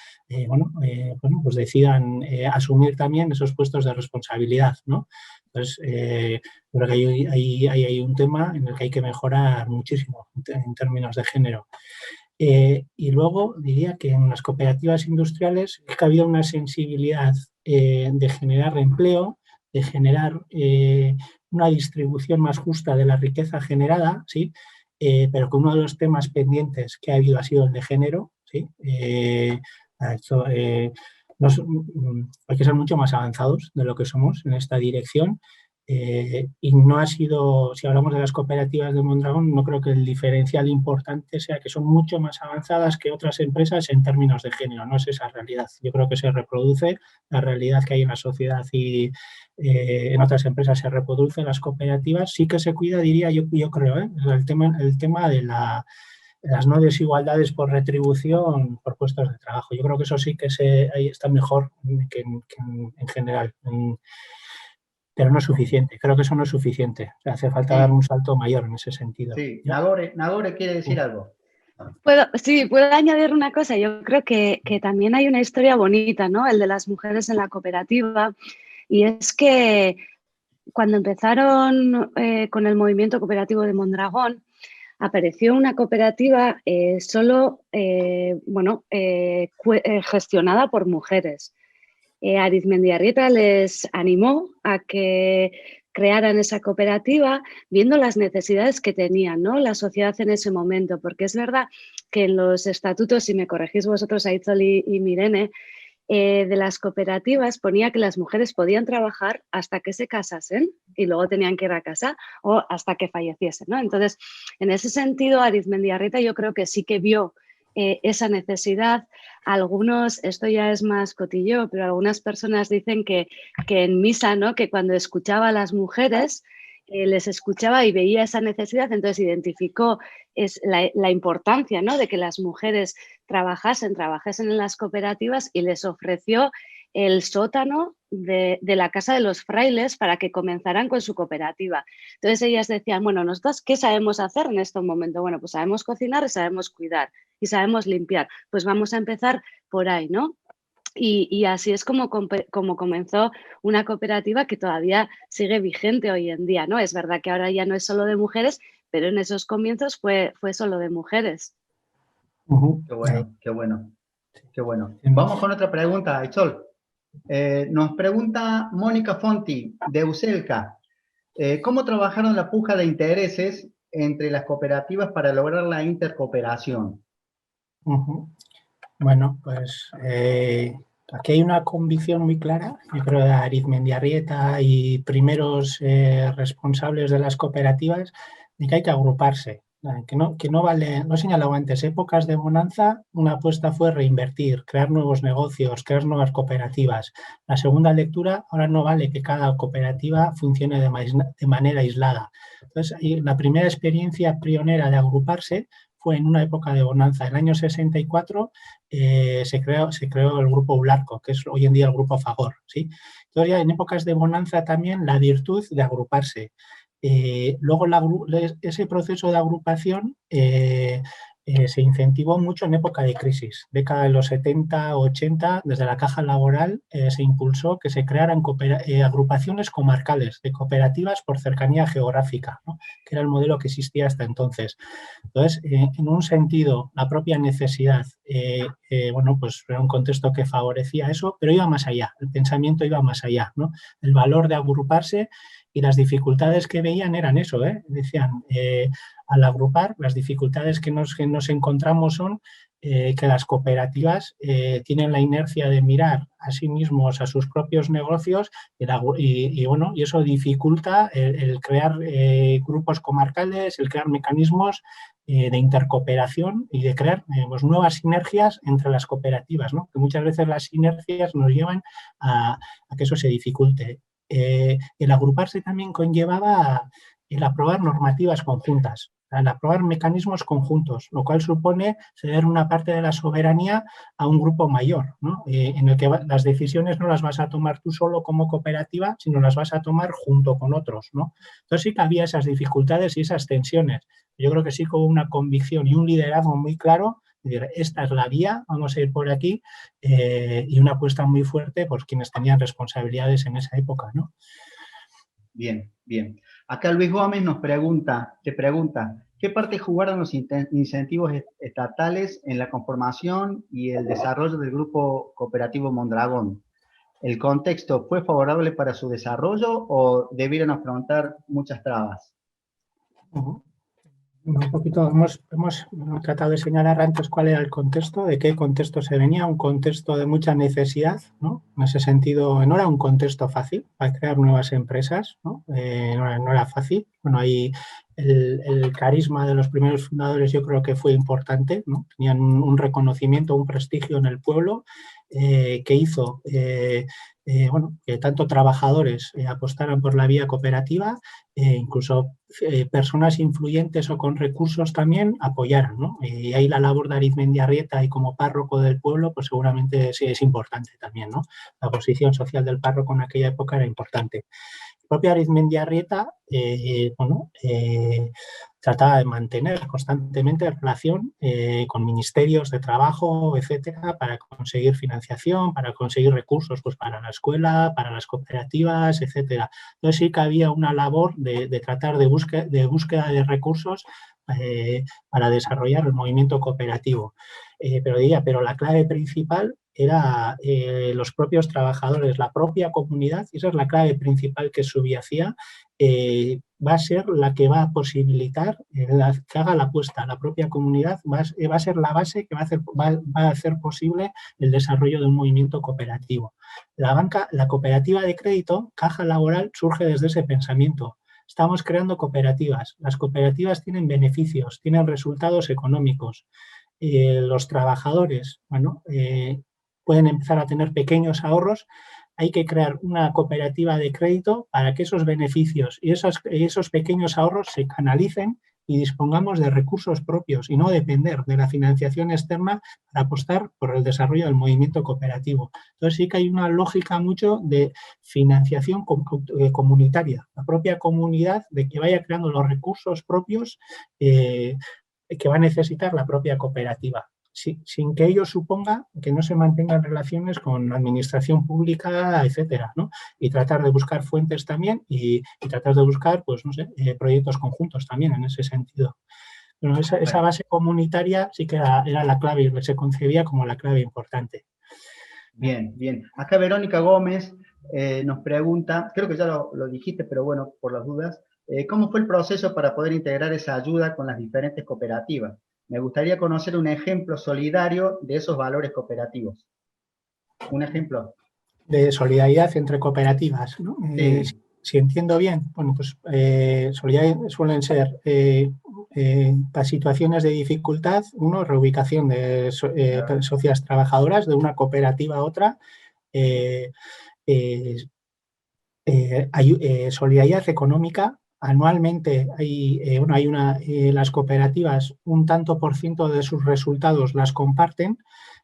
pues decidan asumir también esos puestos de responsabilidad, ¿no? Entonces, creo que ahí hay un tema en el que hay que mejorar muchísimo en términos de género. Y luego diría que en las cooperativas industriales es que había una sensibilidad de generar empleo, de generar una distribución más justa de la riqueza generada, ¿sí? Pero que uno de los temas pendientes que ha habido ha sido el de género, ¿sí? Hay que ser mucho más avanzados de lo que somos en esta dirección. Y no ha sido, si hablamos de las cooperativas de Mondragón, no creo que el diferencial importante sea que son mucho más avanzadas que otras empresas en términos de género, no es esa realidad. Yo creo que se reproduce la realidad que hay en la sociedad y en otras empresas se reproducen las cooperativas, sí que se cuida, diría yo creo, el tema de las no desigualdades por retribución por puestos de trabajo. Yo creo que eso sí que ahí está mejor que en general. Pero no es suficiente, creo que eso no es suficiente. O sea, hace falta dar un salto mayor en ese sentido. Sí, ¿Ya? Nagore quiere decir algo. Puedo añadir una cosa. Yo creo que también hay una historia bonita, ¿no? El de las mujeres en la cooperativa. Y es que cuando empezaron con el movimiento cooperativo de Mondragón, apareció una cooperativa gestionada por mujeres. Arizmendiarrieta les animó a que crearan esa cooperativa viendo las necesidades que tenía, ¿no?, la sociedad en ese momento, porque es verdad que en los estatutos, si me corregís vosotros, Aitzol y Mirene, de las cooperativas ponía que las mujeres podían trabajar hasta que se casasen y luego tenían que ir a casa o hasta que falleciesen, ¿no? Entonces, en ese sentido, Arizmendiarrieta yo creo que sí que vio esa necesidad. Algunos, esto ya es más cotilleo, pero algunas personas dicen que en misa, ¿no?, que cuando escuchaba a las mujeres, les escuchaba y veía esa necesidad, entonces identificó la importancia, ¿no?, de que las mujeres trabajasen en las cooperativas y les ofreció el sótano de la casa de los frailes para que comenzaran con su cooperativa. Entonces ellas decían, bueno, ¿nosotros qué sabemos hacer en este momento? Bueno, pues sabemos cocinar y sabemos cuidar y sabemos limpiar. Pues vamos a empezar por ahí, ¿no? Y así es como comenzó una cooperativa que todavía sigue vigente hoy en día, ¿no? Es verdad que ahora ya no es solo de mujeres, pero en esos comienzos fue solo de mujeres. Qué bueno, qué bueno, qué bueno. Vamos con otra pregunta, Aitzol. Nos pregunta Mónica Fonti, de Uselca. ¿Cómo trabajaron la puja de intereses entre las cooperativas para lograr la intercooperación? Bueno, pues aquí hay una convicción muy clara, yo creo, de Arizmendiarrieta y primeros responsables de las cooperativas, de que hay que agruparse. Que no vale, lo he señalado antes, épocas de bonanza, una apuesta fue reinvertir, crear nuevos negocios, crear nuevas cooperativas. La segunda lectura, ahora no vale que cada cooperativa funcione de manera aislada. Entonces, la primera experiencia pionera de agruparse fue en una época de bonanza. En el año 64 se creó el grupo Ularco, que es hoy en día el grupo Fagor, ¿sí? Entonces, ya en épocas de bonanza también la virtud de agruparse. Luego ese proceso de agrupación se incentivó mucho en época de crisis. Década de los 70, 80, desde la Caja Laboral se impulsó que se crearan agrupaciones comarcales de cooperativas por cercanía geográfica, ¿no?, que era el modelo que existía hasta entonces. Entonces, en un sentido, la propia necesidad, pues era un contexto que favorecía eso, pero iba más allá, el pensamiento iba más allá, ¿no? El valor de agruparse y las dificultades que veían eran eso, decían, al agrupar, las dificultades que nos encontramos son que las cooperativas tienen la inercia de mirar a sí mismos, a sus propios negocios, y eso dificulta el crear grupos comarcales, el crear mecanismos de intercooperación y de crear nuevas sinergias entre las cooperativas, ¿no? Que muchas veces las sinergias nos llevan a que eso se dificulte. El agruparse también conllevaba el aprobar normativas conjuntas, el aprobar mecanismos conjuntos, lo cual supone ceder una parte de la soberanía a un grupo mayor, ¿no? En el que las decisiones no las vas a tomar tú solo como cooperativa, sino las vas a tomar junto con otros, ¿no? Entonces sí que había esas dificultades y esas tensiones. Yo creo que sí con una convicción y un liderazgo muy claro, esta es la vía, vamos a ir por aquí, y una apuesta muy fuerte por quienes tenían responsabilidades en esa época, ¿no? Bien, bien. Acá Luis Gómez te pregunta, ¿qué parte jugaron los incentivos estatales en la conformación y el desarrollo del Grupo Cooperativo Mondragón? ¿El contexto fue favorable para su desarrollo o debieron afrontar muchas trabas? Un poquito, hemos tratado de señalar antes cuál era el contexto, de qué contexto se venía, un contexto de mucha necesidad, ¿no? En ese sentido, no era un contexto fácil para crear nuevas empresas, ¿no? No era fácil. Bueno, ahí el carisma de los primeros fundadores yo creo que fue importante, ¿no? Tenían un reconocimiento, un prestigio en el pueblo que hizo bueno, que tanto trabajadores apostaran por la vía cooperativa, incluso personas influyentes o con recursos también apoyaran, ¿no? Y ahí la labor de Arizmendiarrieta y como párroco del pueblo, pues seguramente sí es importante también, ¿no? La posición social del párroco en aquella época era importante. El propio Arizmendiarrieta, bueno, trataba de mantener constantemente relación con ministerios de trabajo, etcétera, para conseguir financiación, para conseguir recursos pues, para la escuela, para las cooperativas, etcétera. Entonces sí que había una labor de tratar de búsqueda de recursos para desarrollar el movimiento cooperativo. Pero la clave principal era los propios trabajadores, la propia comunidad, y esa es la clave principal que Subiacia va a ser la que va a posibilitar que haga la apuesta. La propia comunidad va a ser la base que va a hacer posible el desarrollo de un movimiento cooperativo. La cooperativa de crédito, Caja Laboral, surge desde ese pensamiento. Estamos creando cooperativas. Las cooperativas tienen beneficios, tienen resultados económicos. Los trabajadores, bueno, pueden empezar a tener pequeños ahorros. Hay que crear una cooperativa de crédito para que esos beneficios y esos pequeños ahorros se canalicen y dispongamos de recursos propios y no depender de la financiación externa para apostar por el desarrollo del movimiento cooperativo. Entonces sí que hay una lógica mucho de financiación comunitaria, la propia comunidad de que vaya creando los recursos propios que va a necesitar la propia cooperativa, sin que ello suponga que no se mantengan relaciones con la administración pública, etcétera, ¿no? Y tratar de buscar fuentes también y tratar de buscar, pues no sé, proyectos conjuntos también en ese sentido. Bueno, esa base comunitaria sí que era la clave, se concebía como la clave importante. Bien, bien. Acá Verónica Gómez nos pregunta, creo que ya lo dijiste, pero bueno, por las dudas, ¿cómo fue el proceso para poder integrar esa ayuda con las diferentes cooperativas? Me gustaría conocer un ejemplo solidario de esos valores cooperativos. ¿Un ejemplo? De solidaridad entre cooperativas, ¿no? Sí. Si entiendo bien, bueno, pues solidaridad suelen ser para situaciones de dificultad, uno, reubicación de socias trabajadoras de una cooperativa a otra, solidaridad económica. Anualmente las cooperativas un tanto por ciento de sus resultados las comparten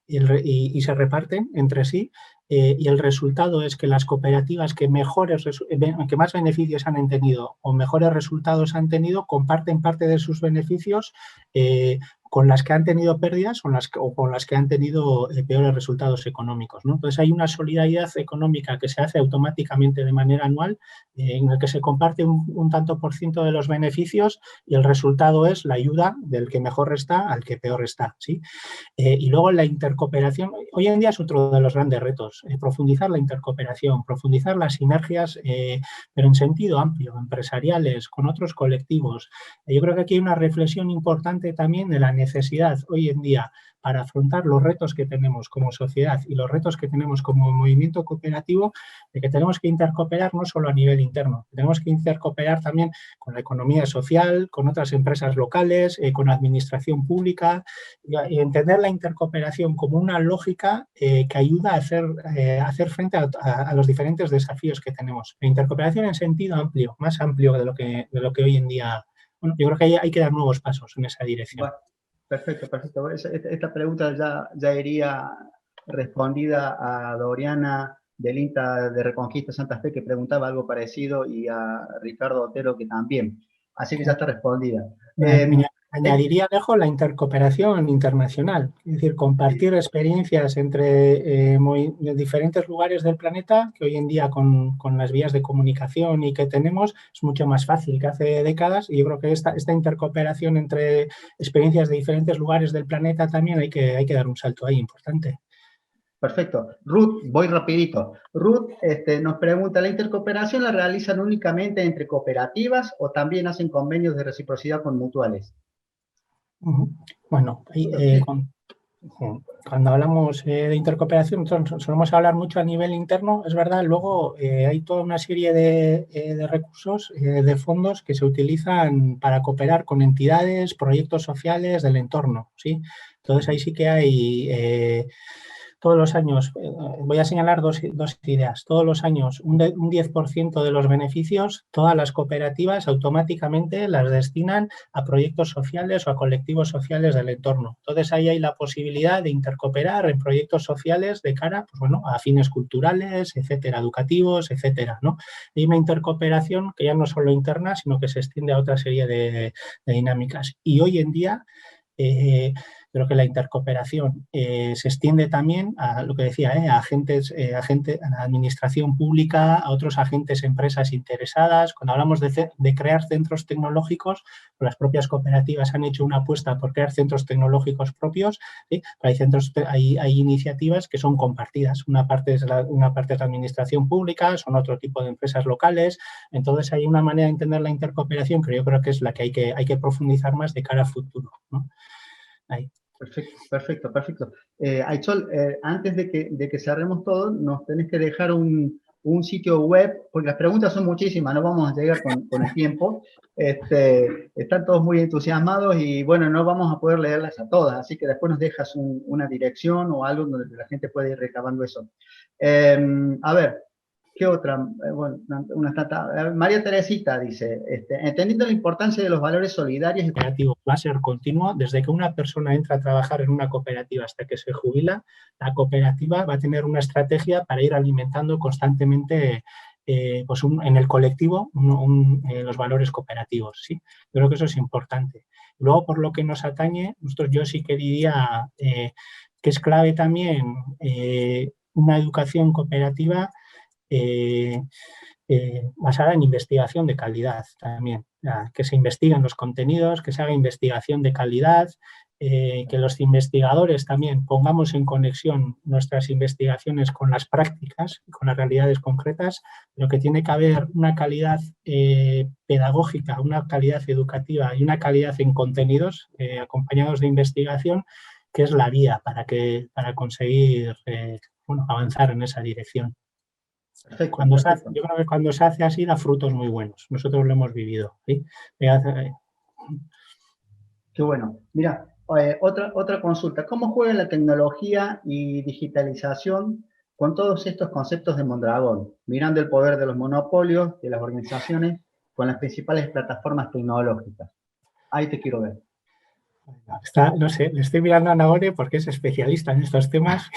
y se reparten entre sí. Y el resultado es que las cooperativas que más beneficios han tenido o mejores resultados han tenido comparten parte de sus beneficios con las que han tenido pérdidas o con las que han tenido peores resultados económicos, ¿no? Entonces hay una solidaridad económica que se hace automáticamente de manera anual en el que se comparte un tanto por ciento de los beneficios y el resultado es la ayuda del que mejor está al que peor está, ¿sí? Y luego la intercooperación, hoy en día es otro de los grandes retos, profundizar la intercooperación, profundizar las sinergias, pero en sentido amplio, empresariales, con otros colectivos. Yo creo que aquí hay una reflexión importante también de la necesidad hoy en día para afrontar los retos que tenemos como sociedad y los retos que tenemos como movimiento cooperativo, de que tenemos que intercooperar no solo a nivel interno, tenemos que intercooperar también con la economía social, con otras empresas locales, con la administración pública, y entender la intercooperación como una lógica que ayuda a hacer frente a los diferentes desafíos que tenemos. La intercooperación en sentido amplio, más amplio de lo que hoy en día. Bueno, yo creo que hay que dar nuevos pasos en esa dirección. Bueno, perfecto, perfecto. Esta pregunta ya iría respondida a Doriana del INTA de Reconquista Santa Fe, que preguntaba algo parecido, y a Ricardo Otero, que también. Así que ya está respondida. Añadiría, Alejo, la intercooperación internacional, es decir, compartir experiencias entre diferentes lugares del planeta, que hoy en día con las vías de comunicación y que tenemos es mucho más fácil que hace décadas, y yo creo que esta intercooperación entre experiencias de diferentes lugares del planeta también hay que dar un salto ahí importante. Perfecto. Ruth, voy rapidito. Ruth nos pregunta, ¿la intercooperación la realizan únicamente entre cooperativas o también hacen convenios de reciprocidad con mutuales? Bueno, cuando hablamos de intercooperación, nosotros solemos hablar mucho a nivel interno, es verdad. Luego hay toda una serie de recursos, de fondos que se utilizan para cooperar con entidades, proyectos sociales del entorno, ¿sí? Entonces ahí sí que hay todos los años, voy a señalar dos ideas, todos los años un 10% de los beneficios, todas las cooperativas automáticamente las destinan a proyectos sociales o a colectivos sociales del entorno. Entonces ahí hay la posibilidad de intercooperar en proyectos sociales de cara, pues bueno, a fines culturales, etcétera, educativos, etcétera, ¿no? Hay una intercooperación que ya no es solo interna, sino que se extiende a otra serie de dinámicas. Y hoy en día creo que la intercooperación se extiende también a lo que decía, a agentes, a la administración pública, a otros agentes, empresas interesadas. Cuando hablamos de crear centros tecnológicos, pues las propias cooperativas han hecho una apuesta por crear centros tecnológicos propios, ¿sí? Hay iniciativas que son compartidas. Una parte es la administración pública, son otro tipo de empresas locales. Entonces hay una manera de entender la intercooperación que yo creo que es la que hay que profundizar más de cara a futuro, ¿no? Ahí. Perfecto. Aichol, antes de que cerremos todo, nos tenés que dejar un sitio web, porque las preguntas son muchísimas, no vamos a llegar con el tiempo. Están todos muy entusiasmados y bueno, no vamos a poder leerlas a todas, así que después nos dejas una dirección o algo donde la gente puede ir recabando eso. A ver, ¿qué otra? Bueno, María Teresita dice, entendiendo la importancia de los valores solidarios y cooperativo va a ser continuo. Desde que una persona entra a trabajar en una cooperativa hasta que se jubila, la cooperativa va a tener una estrategia para ir alimentando constantemente pues en el colectivo los valores cooperativos, ¿sí? Yo creo que eso es importante. Luego, por lo que nos atañe, yo sí que diría que es clave también una educación cooperativa basada en investigación de calidad también, que se investiguen los contenidos, que se haga investigación de calidad, que los investigadores también pongamos en conexión nuestras investigaciones con las prácticas y con las realidades concretas, pero que tiene que haber una calidad pedagógica, una calidad educativa y una calidad en contenidos acompañados de investigación, que es la vía para conseguir avanzar en esa dirección. Perfecto. Yo creo que cuando se hace así da frutos muy buenos. Nosotros lo hemos vivido, ¿sí? Qué bueno. Mira, otra consulta. ¿Cómo juega la tecnología y digitalización con todos estos conceptos de Mondragón? Mirando el poder de los monopolios, de las organizaciones, con las principales plataformas tecnológicas. Ahí te quiero ver. No sé, le estoy mirando a Nagore porque es especialista en estos temas.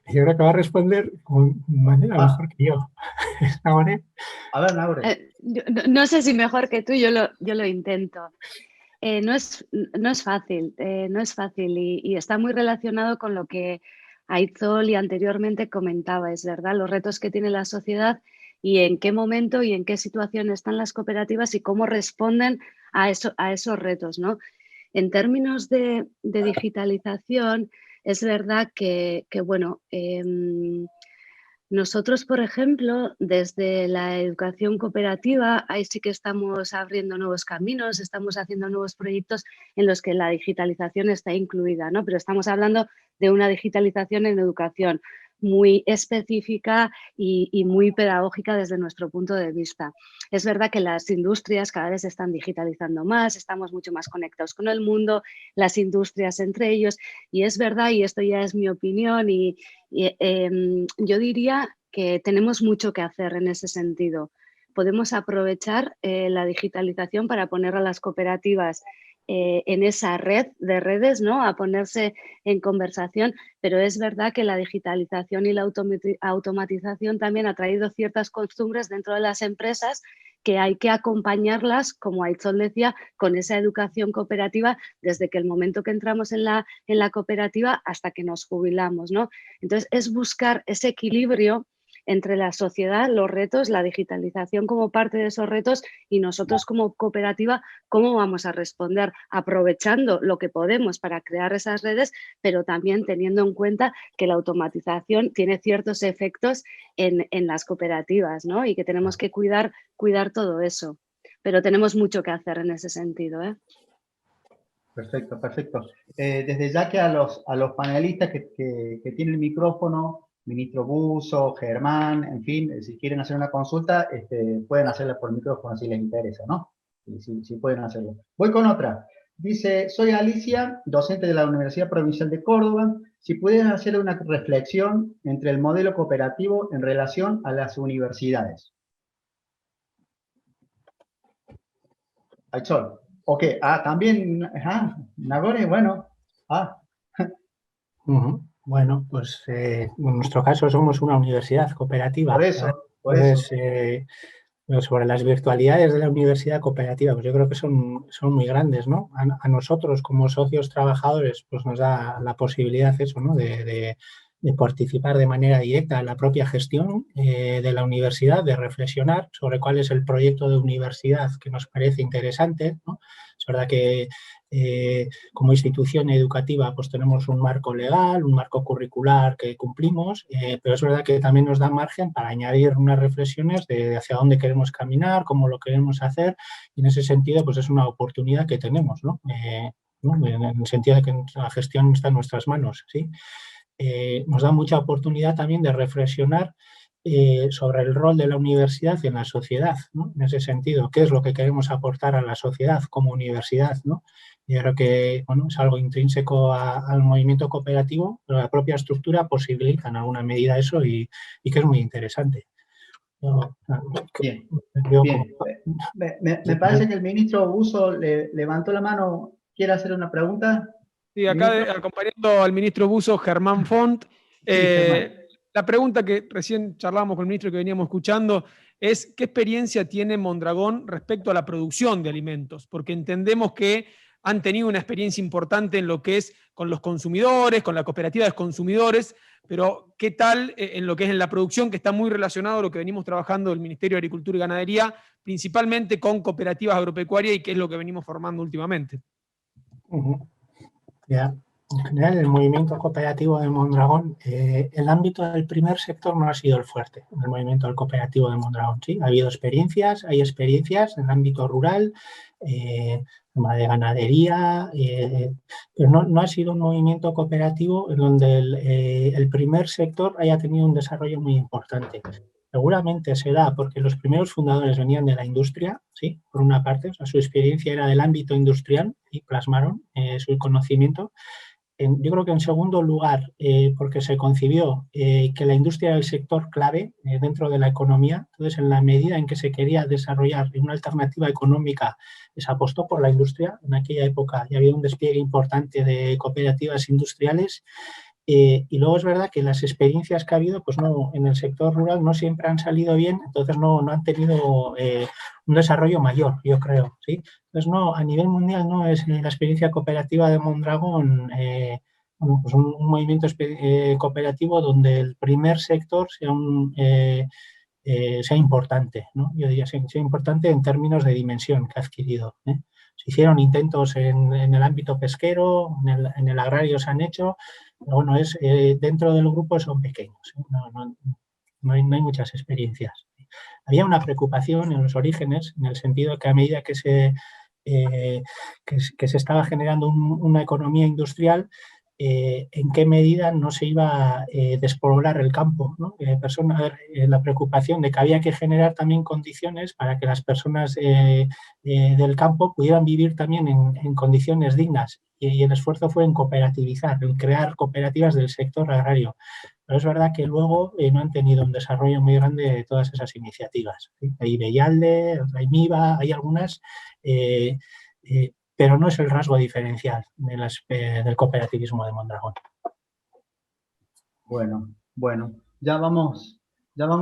Yo creo que va a responder de manera mejor que yo. ¿Nagore? A ver, Nagore. No sé si mejor que tú, yo lo intento. No es fácil y está muy relacionado con lo que Aitzol y anteriormente comentaba, es verdad, los retos que tiene la sociedad y en qué momento y en qué situación están las cooperativas y cómo responden a esos retos, ¿no? En términos de digitalización, es verdad que bueno, nosotros, por ejemplo, desde la educación cooperativa, ahí sí que estamos abriendo nuevos caminos, estamos haciendo nuevos proyectos en los que la digitalización está incluida, ¿no? Pero estamos hablando de una digitalización en educación muy específica y muy pedagógica desde nuestro punto de vista. Es verdad que las industrias cada vez se están digitalizando más, estamos mucho más conectados con el mundo, las industrias entre ellos, y es verdad, y esto ya es mi opinión, yo diría que tenemos mucho que hacer en ese sentido. Podemos aprovechar la digitalización para poner a las cooperativas en esa red de redes, ¿no? A ponerse en conversación, pero es verdad que la digitalización y la automatización también ha traído ciertas costumbres dentro de las empresas que hay que acompañarlas, como Aitzol decía, con esa educación cooperativa desde que el momento que entramos en la cooperativa hasta que nos jubilamos, ¿no? Entonces, es buscar ese equilibrio entre la sociedad, los retos, la digitalización como parte de esos retos y nosotros como cooperativa, cómo vamos a responder, aprovechando lo que podemos para crear esas redes, pero también teniendo en cuenta que la automatización tiene ciertos efectos en las cooperativas, ¿no? Y que tenemos que cuidar todo eso. Pero tenemos mucho que hacer en ese sentido, ¿eh? Perfecto, perfecto. Desde ya que a los panelistas que tienen el micrófono, ministro Buzo, Germán, en fin, si quieren hacer una consulta, pueden hacerla por micrófono si les interesa, ¿no? Si pueden hacerlo. Voy con otra. Dice, soy Alicia, docente de la Universidad Provincial de Córdoba. Si pudieran hacer una reflexión entre el modelo cooperativo en relación a las universidades. Aichol. Ok, también, Nagore, bueno. Bueno, pues en nuestro caso somos una universidad cooperativa. Por eso. Sobre las virtualidades de la universidad cooperativa, pues yo creo que son muy grandes, ¿no? A nosotros como socios trabajadores, pues nos da la posibilidad eso, ¿no? De participar de manera directa en la propia gestión de la universidad, de reflexionar sobre cuál es el proyecto de universidad que nos parece interesante, ¿no? Es verdad que como institución educativa pues tenemos un marco legal, un marco curricular que cumplimos, pero es verdad que también nos da margen para añadir unas reflexiones de hacia dónde queremos caminar, cómo lo queremos hacer, y en ese sentido pues es una oportunidad que tenemos, ¿no? En el sentido de que la gestión está en nuestras manos, ¿sí? Nos da mucha oportunidad también de reflexionar sobre el rol de la universidad en la sociedad, ¿no? En ese sentido, ¿qué es lo que queremos aportar a la sociedad como universidad, ¿no? Yo creo que bueno, es algo intrínseco al movimiento cooperativo, pero la propia estructura posibilita en alguna medida eso y que es muy interesante. Bien. Me parece que el ministro Buzo levantó la mano. ¿Quiere hacer una pregunta? Sí, acá acompañando al ministro Buzo, Germán Font. Germán. La pregunta que recién charlábamos con el ministro que veníamos escuchando es ¿qué experiencia tiene Mondragón respecto a la producción de alimentos? Porque entendemos que han tenido una experiencia importante en lo que es con los consumidores, con la cooperativa de consumidores, pero ¿qué tal en lo que es en la producción, que está muy relacionado a lo que venimos trabajando del Ministerio de Agricultura y Ganadería, principalmente con cooperativas agropecuarias y qué es lo que venimos formando últimamente? Ya. En general, el movimiento cooperativo de Mondragón, el ámbito del primer sector no ha sido el fuerte en el movimiento del cooperativo de Mondragón. ¿Sí? Ha habido experiencias, hay experiencias en el ámbito rural, tema de ganadería, pero no ha sido un movimiento cooperativo en donde el primer sector haya tenido un desarrollo muy importante. Seguramente se da porque los primeros fundadores venían de la industria, ¿sí? Por una parte, o sea, su experiencia era del ámbito industrial y plasmaron su conocimiento. Yo creo que en segundo lugar, porque se concibió que la industria era el sector clave dentro de la economía. Entonces, en la medida en que se quería desarrollar una alternativa económica, se apostó por la industria. En aquella época ya había un despliegue importante de cooperativas industriales. Y luego es verdad que las experiencias que ha habido, pues no, en el sector rural no siempre han salido bien, entonces no han tenido un desarrollo mayor, yo creo, ¿sí? Entonces no, a nivel mundial no es la experiencia cooperativa de Mondragón, bueno, pues un movimiento cooperativo donde el primer sector sea importante, ¿no? Yo diría sea importante en términos de dimensión que ha adquirido, ¿eh? Se hicieron intentos en el ámbito pesquero, en el agrario se han hecho, pero bueno, dentro del grupo son pequeños, ¿eh? No hay muchas experiencias. Había una preocupación en los orígenes, en el sentido que a medida que se estaba generando una economía industrial, en qué medida no se iba a despoblar el campo, ¿no? La preocupación de que había que generar también condiciones para que las personas del campo pudieran vivir también en condiciones dignas, y el esfuerzo fue en cooperativizar, en crear cooperativas del sector agrario. Pero es verdad que luego no han tenido un desarrollo muy grande de todas esas iniciativas, ¿sí? Hay Bellalde, hay MIVA, hay algunas, pero no es el rasgo diferencial del cooperativismo de Mondragón. Bueno, ya vamos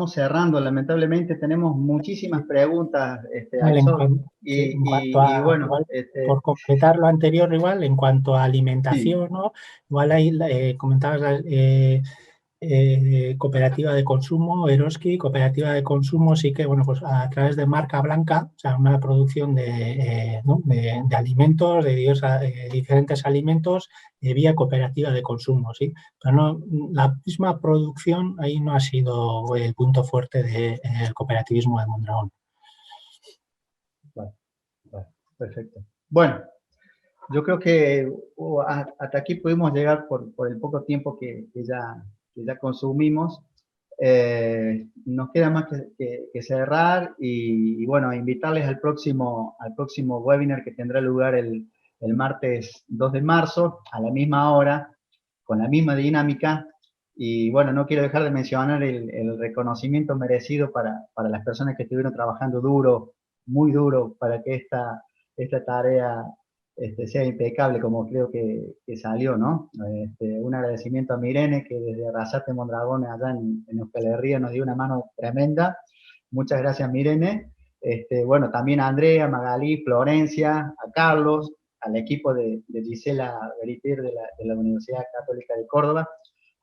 cerrando. Lamentablemente tenemos muchísimas preguntas. Por completar lo anterior, igual, en cuanto a alimentación, sí. ¿No? Igual ahí comentabas cooperativa de consumo, Eroski, cooperativa de consumo, sí que, bueno, pues a través de marca blanca, o sea, una producción de alimentos, de diferentes alimentos, vía cooperativa de consumo, sí. Pero no, la misma producción ahí no ha sido el punto fuerte del cooperativismo de Mondragón. Vale, perfecto. Bueno, Yo creo que hasta aquí pudimos llegar por el poco tiempo que ya consumimos. Nos queda más que cerrar y bueno, invitarles al próximo webinar que tendrá lugar el martes 2 de marzo a la misma hora, con la misma dinámica. Y bueno, no quiero dejar de mencionar el reconocimiento merecido para las personas que estuvieron trabajando duro, muy duro, para que esta tarea sea impecable como creo que salió, ¿no? Un agradecimiento a Mirene, que desde Arrasate Mondragón, allá en Euskal Herria, nos dio una mano tremenda. Muchas gracias, Mirene. Bueno, también a Andrea, Magalí, Florencia, a Carlos, al equipo de Gisela Veritir de la Universidad Católica de Córdoba.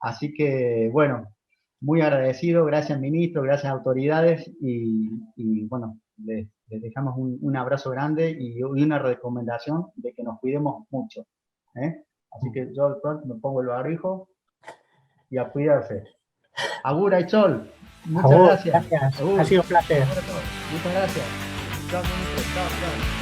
Así que, bueno, muy agradecido. Gracias, ministro, gracias, autoridades, y bueno, les dejamos un abrazo grande y una recomendación de que nos cuidemos mucho. Así que yo pronto me pongo el barbijo y a cuidarse. Agur, Aichol. Muchas gracias. Ha sido un placer. Muchas gracias. Chao, ministro. Chao, chao.